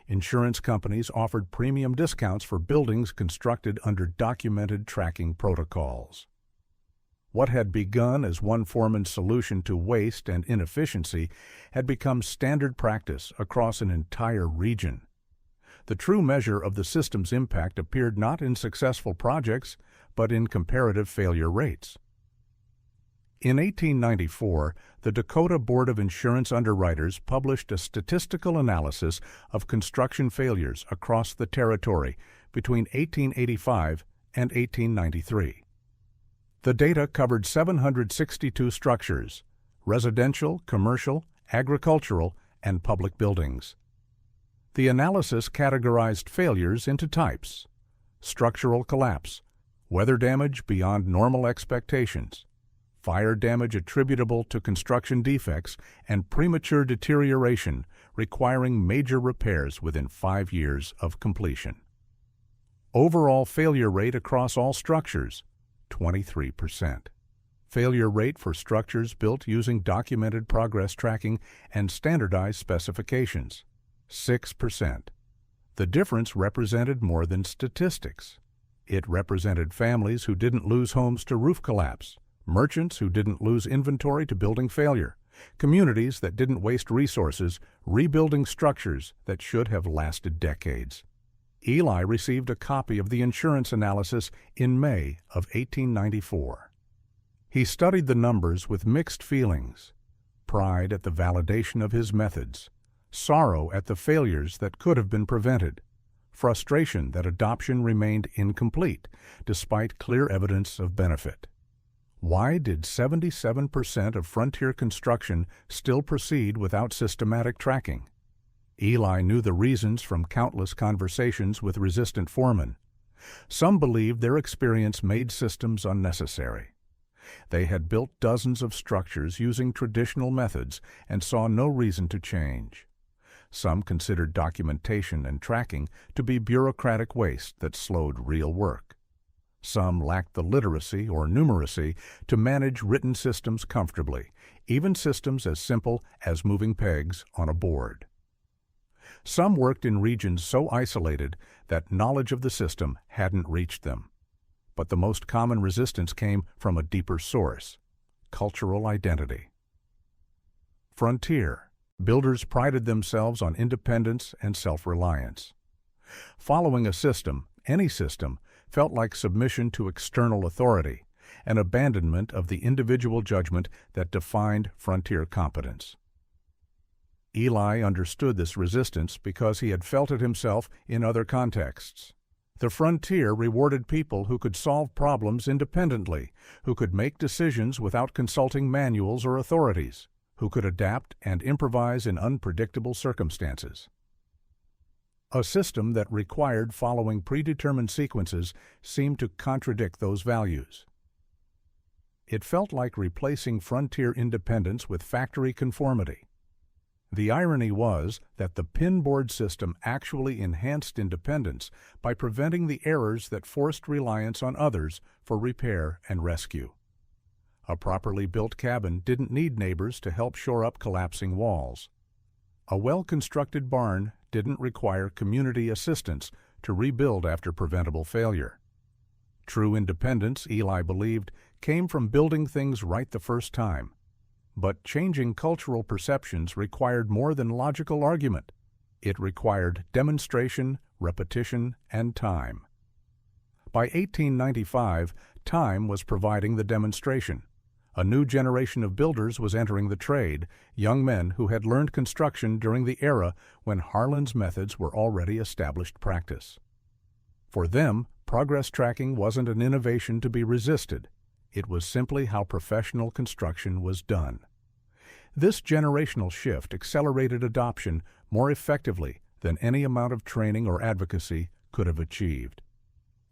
Insurance companies offered premium discounts for buildings constructed under documented tracking protocols. What had begun as one foreman's solution to waste and inefficiency had become standard practice across an entire region. The true measure of the system's impact appeared not in successful projects, but in comparative failure rates. In 1894, the Dakota Board of Insurance Underwriters published a statistical analysis of construction failures across the territory between 1885 and 1893. The data covered 762 structures, residential, commercial, agricultural, and public buildings. The analysis categorized failures into types: structural collapse, weather damage beyond normal expectations, fire damage attributable to construction defects, and premature deterioration requiring major repairs within 5 years of completion. Overall failure rate across all structures, 23%. Failure rate for structures built using documented progress tracking and standardized specifications, 6%. The difference represented more than statistics. It represented families who didn't lose homes to roof collapse, merchants who didn't lose inventory to building failure, communities that didn't waste resources rebuilding structures that should have lasted decades. Eli received a copy of the insurance analysis in May of 1894. He studied the numbers with mixed feelings: pride at the validation of his methods, sorrow at the failures that could have been prevented, frustration that adoption remained incomplete despite clear evidence of benefit. Why did 77% of frontier construction still proceed without systematic tracking? Eli knew the reasons from countless conversations with resistant foremen. Some believed their experience made systems unnecessary. They had built dozens of structures using traditional methods and saw no reason to change. Some considered documentation and tracking to be bureaucratic waste that slowed real work. Some lacked the literacy or numeracy to manage written systems comfortably, even systems as simple as moving pegs on a board. Some worked in regions so isolated that knowledge of the system hadn't reached them. But the most common resistance came from a deeper source: cultural identity. Frontier. Builders prided themselves on independence and self-reliance. Following a system, any system, felt like submission to external authority, an abandonment of the individual judgment that defined frontier competence. Eli understood this resistance because he had felt it himself in other contexts. The frontier rewarded people who could solve problems independently, who could make decisions without consulting manuals or authorities, who could adapt and improvise in unpredictable circumstances. A system that required following predetermined sequences seemed to contradict those values. It felt like replacing frontier independence with factory conformity. The irony was that the pinboard system actually enhanced independence by preventing the errors that forced reliance on others for repair and rescue. A properly built cabin didn't need neighbors to help shore up collapsing walls. A well-constructed barn didn't require community assistance to rebuild after preventable failure. True independence, Eli believed, came from building things right the first time. But changing cultural perceptions required more than logical argument. It required demonstration, repetition, and time. By 1895, time was providing the demonstration. A new generation of builders was entering the trade, young men who had learned construction during the era when Harlan's methods were already established practice. For them, progress tracking wasn't an innovation to be resisted. It was simply how professional construction was done. This generational shift accelerated adoption more effectively than any amount of training or advocacy could have achieved.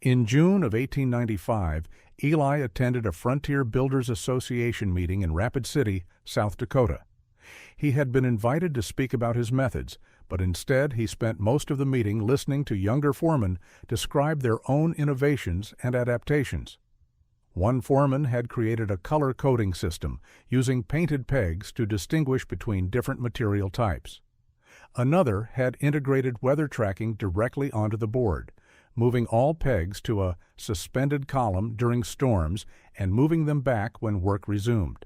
In June of 1895, Eli attended a Frontier Builders Association meeting in Rapid City, South Dakota. He had been invited to speak about his methods, but instead he spent most of the meeting listening to younger foremen describe their own innovations and adaptations. One foreman had created a color coding system using painted pegs to distinguish between different material types. Another had integrated weather tracking directly onto the board, moving all pegs to a suspended column during storms and moving them back when work resumed.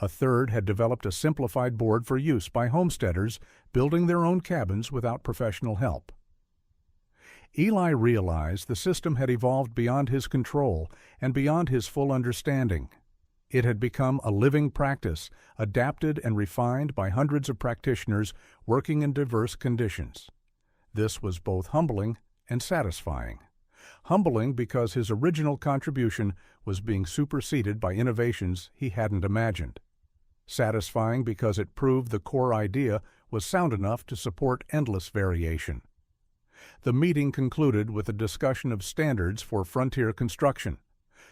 A third had developed a simplified board for use by homesteaders building their own cabins without professional help. Eli realized the system had evolved beyond his control and beyond his full understanding. It had become a living practice, adapted and refined by hundreds of practitioners working in diverse conditions. This was both humbling and satisfying. Humbling because his original contribution was being superseded by innovations he hadn't imagined. Satisfying because it proved the core idea was sound enough to support endless variation. The meeting concluded with a discussion of standards for frontier construction.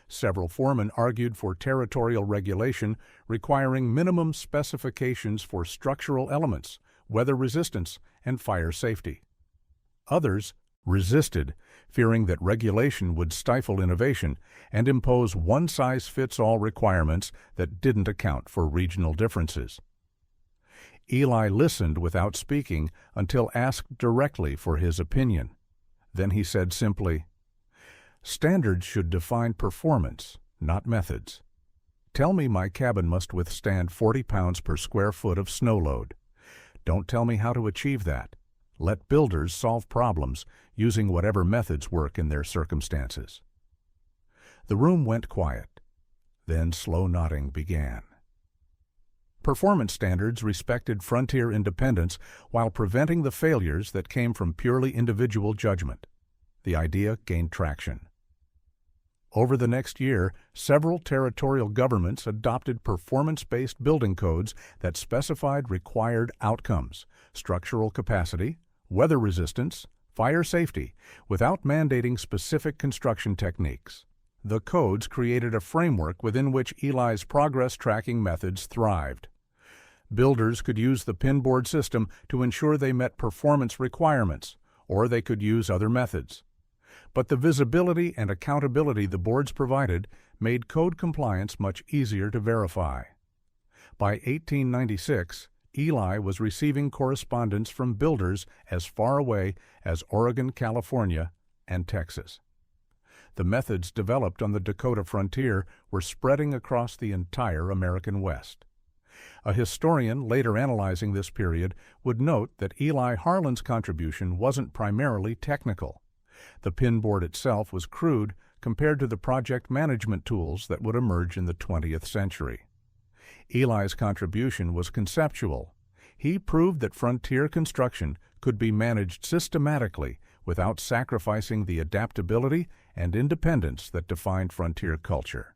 Several foremen argued for territorial regulation requiring minimum specifications for structural elements, weather resistance, and fire safety. Others resisted, fearing that regulation would stifle innovation and impose one-size-fits-all requirements that didn't account for regional differences. Eli listened without speaking until asked directly for his opinion. Then he said simply, Standards should define performance, not methods. Tell me my cabin must withstand 40 pounds per square foot of snow load. Don't tell me how to achieve that. Let builders solve problems using whatever methods work in their circumstances. The room went quiet. Then slow nodding began. Performance standards respected frontier independence while preventing the failures that came from purely individual judgment. The idea gained traction. Over the next year, several territorial governments adopted performance-based building codes that specified required outcomes, structural capacity, weather resistance, fire safety, without mandating specific construction techniques. The codes created a framework within which Eli's progress tracking methods thrived. Builders could use the pinboard system to ensure they met performance requirements, or they could use other methods. But the visibility and accountability the boards provided made code compliance much easier to verify. By 1896, Eli was receiving correspondence from builders as far away as Oregon, California, and Texas. The methods developed on the Dakota frontier were spreading across the entire American West. A historian later analyzing this period would note that Eli Harlan's contribution wasn't primarily technical. The pinboard itself was crude compared to the project management tools that would emerge in the 20th century. Eli's contribution was conceptual. He proved that frontier construction could be managed systematically without sacrificing the adaptability and independence that defined frontier culture.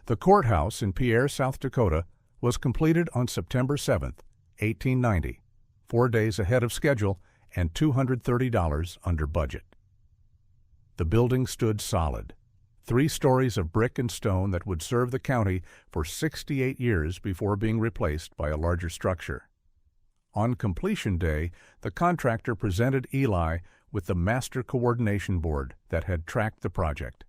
The courthouse in Pierre, South Dakota, was completed on September 7, 1890, 4 days ahead of schedule and $230 under budget. The building stood solid, 3 stories of brick and stone that would serve the county for 68 years before being replaced by a larger structure. On completion day, the contractor presented Eli with the master coordination board that had tracked the project.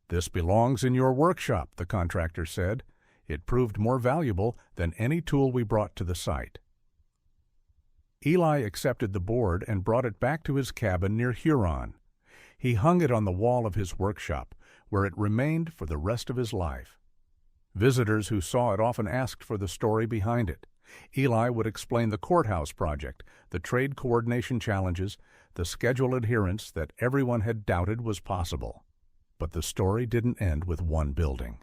"This belongs in your workshop," the contractor said. It proved more valuable than any tool we brought to the site. Eli accepted the board and brought it back to his cabin near Huron. He hung it on the wall of his workshop, where it remained for the rest of his life. Visitors who saw it often asked for the story behind it. Eli would explain the courthouse project, the trade coordination challenges, the schedule adherence that everyone had doubted was possible. But the story didn't end with one building.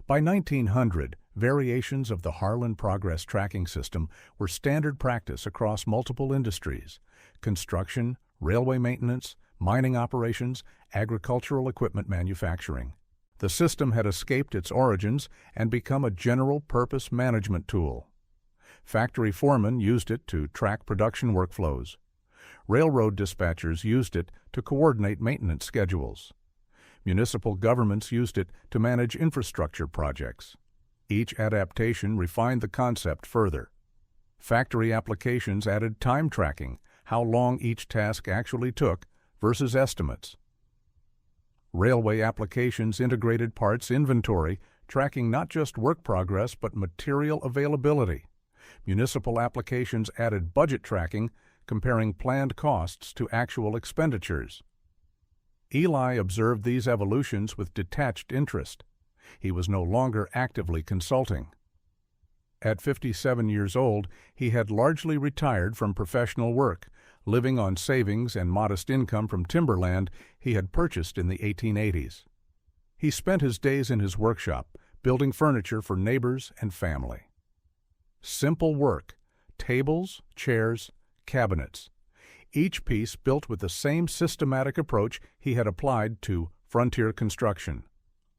By 1900, variations of the Harlan Progress Tracking System were standard practice across multiple industries: construction, railway maintenance, mining operations, agricultural equipment manufacturing. The system had escaped its origins and become a general-purpose management tool. Factory foremen used it to track production workflows. Railroad dispatchers used it to coordinate maintenance schedules. Municipal governments used it to manage infrastructure projects. Each adaptation refined the concept further. Factory applications added time tracking, how long each task actually took, versus estimates. Railway applications integrated parts inventory, tracking not just work progress but material availability. Municipal applications added budget tracking, comparing planned costs to actual expenditures. Eli observed these evolutions with detached interest. He was no longer actively consulting. At 57 years old, he had largely retired from professional work, living on savings and modest income from timberland he had purchased in the 1880s. He spent his days in his workshop, building furniture for neighbors and family. Simple work: tables, chairs, cabinets. Each piece built with the same systematic approach he had applied to frontier construction: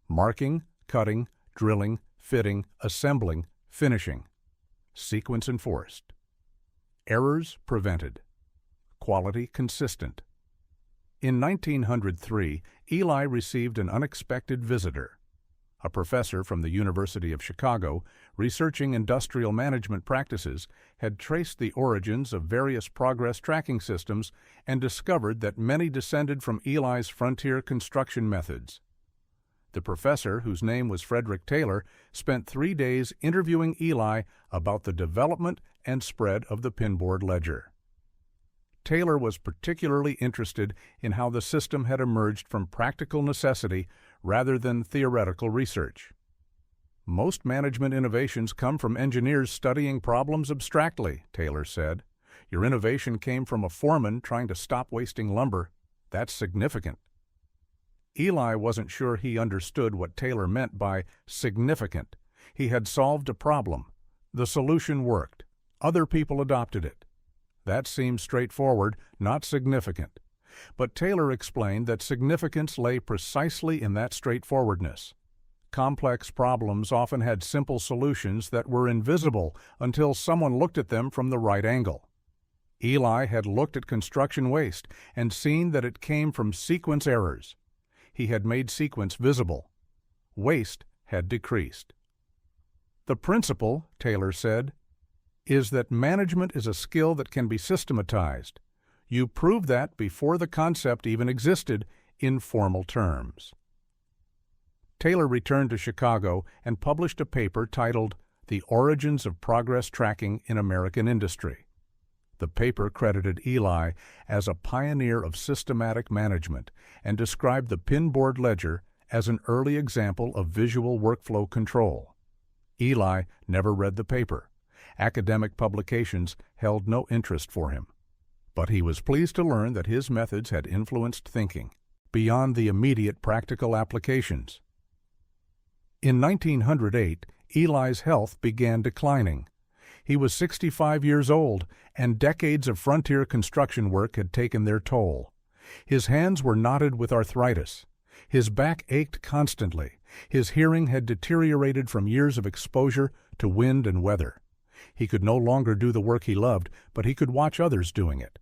marking, cutting, drilling, fitting, assembling, finishing. Sequence enforced. Errors prevented. Quality consistent. In 1903, Eli received an unexpected visitor. A professor from the University of Chicago, researching industrial management practices, had traced the origins of various progress tracking systems and discovered that many descended from Eli's frontier construction methods. The professor, whose name was Frederick Taylor, spent 3 days interviewing Eli about the development and spread of the pinboard ledger. Taylor was particularly interested in how the system had emerged from practical necessity rather than theoretical research. Most management innovations come from engineers studying problems abstractly, Taylor said. Your innovation came from a foreman trying to stop wasting lumber. That's significant. Eli wasn't sure he understood what Taylor meant by significant. He had solved a problem. The solution worked. Other people adopted it. That seemed straightforward, not significant. But Taylor explained that significance lay precisely in that straightforwardness. Complex problems often had simple solutions that were invisible until someone looked at them from the right angle. Eli had looked at construction waste and seen that it came from sequence errors. He had made sequence visible. Waste had decreased. The principle, Taylor said, is that management is a skill that can be systematized. You prove that before the concept even existed in formal terms. Taylor returned to Chicago and published a paper titled The Origins of Progress Tracking in American Industry. The paper credited Eli as a pioneer of systematic management and described the pinboard ledger as an early example of visual workflow control. Eli never read the paper. Academic publications held no interest for him. But he was pleased to learn that his methods had influenced thinking beyond the immediate practical applications. In 1908, Eli's health began declining. He was 65 years old, and decades of frontier construction work had taken their toll. His hands were knotted with arthritis. His back ached constantly. His hearing had deteriorated from years of exposure to wind and weather. He could no longer do the work he loved, but he could watch others doing it.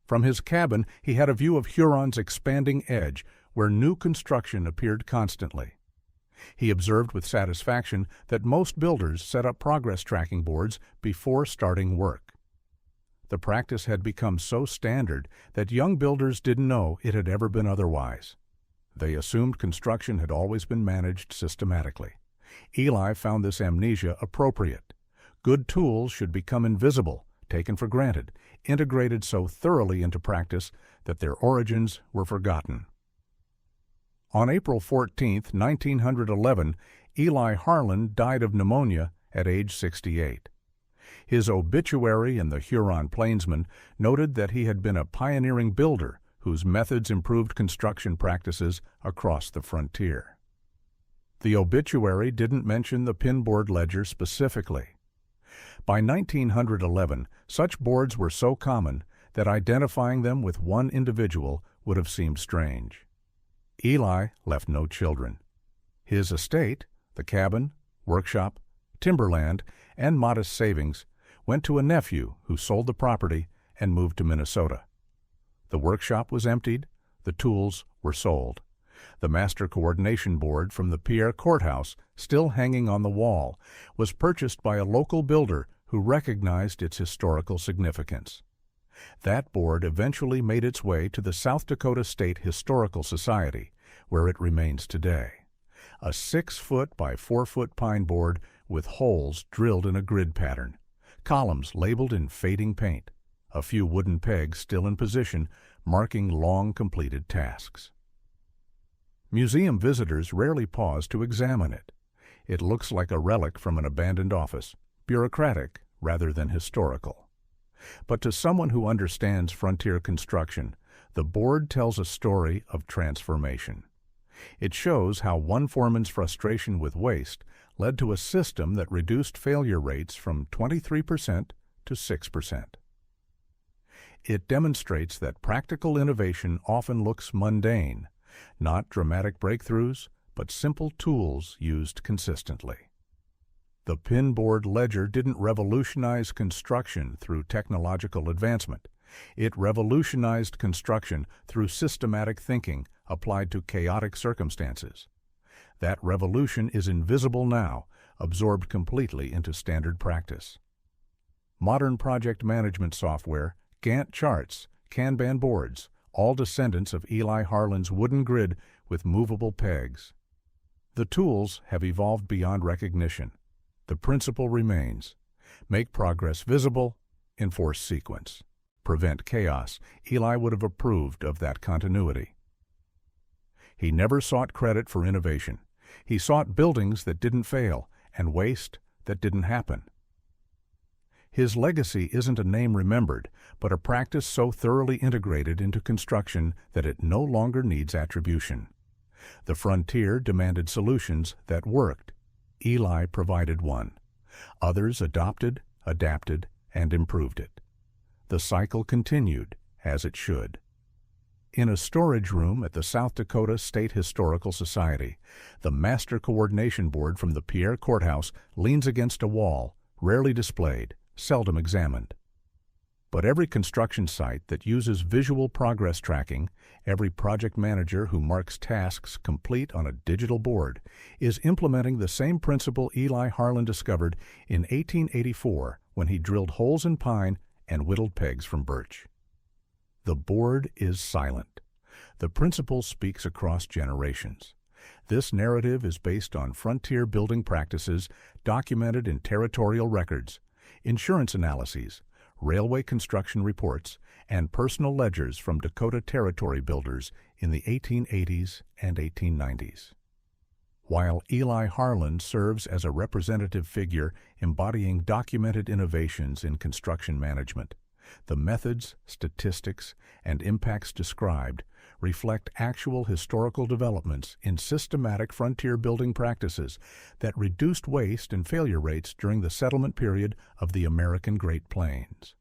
From his cabin, he had a view of Huron's expanding edge, where new construction appeared constantly. He observed with satisfaction that most builders set up progress tracking boards before starting work. The practice had become so standard that young builders didn't know it had ever been otherwise. They assumed construction had always been managed systematically. Eli found this amnesia appropriate. Good tools should become invisible, taken for granted, integrated so thoroughly into practice that their origins were forgotten. On April 14, 1911, Eli Harlan died of pneumonia at age 68. His obituary in the Huron Plainsman noted that he had been a pioneering builder whose methods improved construction practices across the frontier. The obituary didn't mention the pinboard ledger specifically. By 1911, such boards were so common that identifying them with one individual would have seemed strange. Eli left no children. His estate, the cabin, workshop, timberland, and modest savings went to a nephew who sold the property and moved to Minnesota. The workshop was emptied, the tools were sold. The Master Coordination Board from the Pierre Courthouse, still hanging on the wall, was purchased by a local builder who recognized its historical significance. That board eventually made its way to the South Dakota State Historical Society, where it remains today. A 6-foot by 4-foot pine board with holes drilled in a grid pattern, columns labeled in fading paint, a few wooden pegs still in position, marking long completed tasks. Museum visitors rarely pause to examine it. It looks like a relic from an abandoned office, bureaucratic rather than historical. But to someone who understands frontier construction, the board tells a story of transformation. It shows how one foreman's frustration with waste led to a system that reduced failure rates from 23% to 6%. It demonstrates that practical innovation often looks mundane, not dramatic breakthroughs, but simple tools used consistently. The pinboard ledger didn't revolutionize construction through technological advancement. It revolutionized construction through systematic thinking applied to chaotic circumstances. That revolution is invisible now, absorbed completely into standard practice. Modern project management software, Gantt charts, Kanban boards, all descendants of Eli Harlan's wooden grid with movable pegs. The tools have evolved beyond recognition. The principle remains: make progress visible, enforce sequence. prevent chaos, Eli would have approved of that continuity. He never sought credit for innovation. He sought buildings that didn't fail and waste that didn't happen. His legacy isn't a name remembered, but a practice so thoroughly integrated into construction that it no longer needs attribution. The frontier demanded solutions that worked. Eli provided one. Others adopted, adapted, and improved it. The cycle continued, as it should. In a storage room at the South Dakota State Historical Society, the Master Coordination Board from the Pierre Courthouse leans against a wall, rarely displayed, seldom examined. But every construction site that uses visual progress tracking, every project manager who marks tasks complete on a digital board, is implementing the same principle Eli Harlan discovered in 1884 when he drilled holes in pine and whittled pegs from birch. The board is silent. The principle speaks across generations. This narrative is based on frontier building practices documented in territorial records, insurance analyses, railway construction reports, and personal ledgers from Dakota Territory builders in the 1880s and 1890s. While Eli Harlan serves as a representative figure embodying documented innovations in construction management, the methods, statistics, and impacts described reflect actual historical developments in systematic frontier building practices that reduced waste and failure rates during the settlement period of the American Great Plains.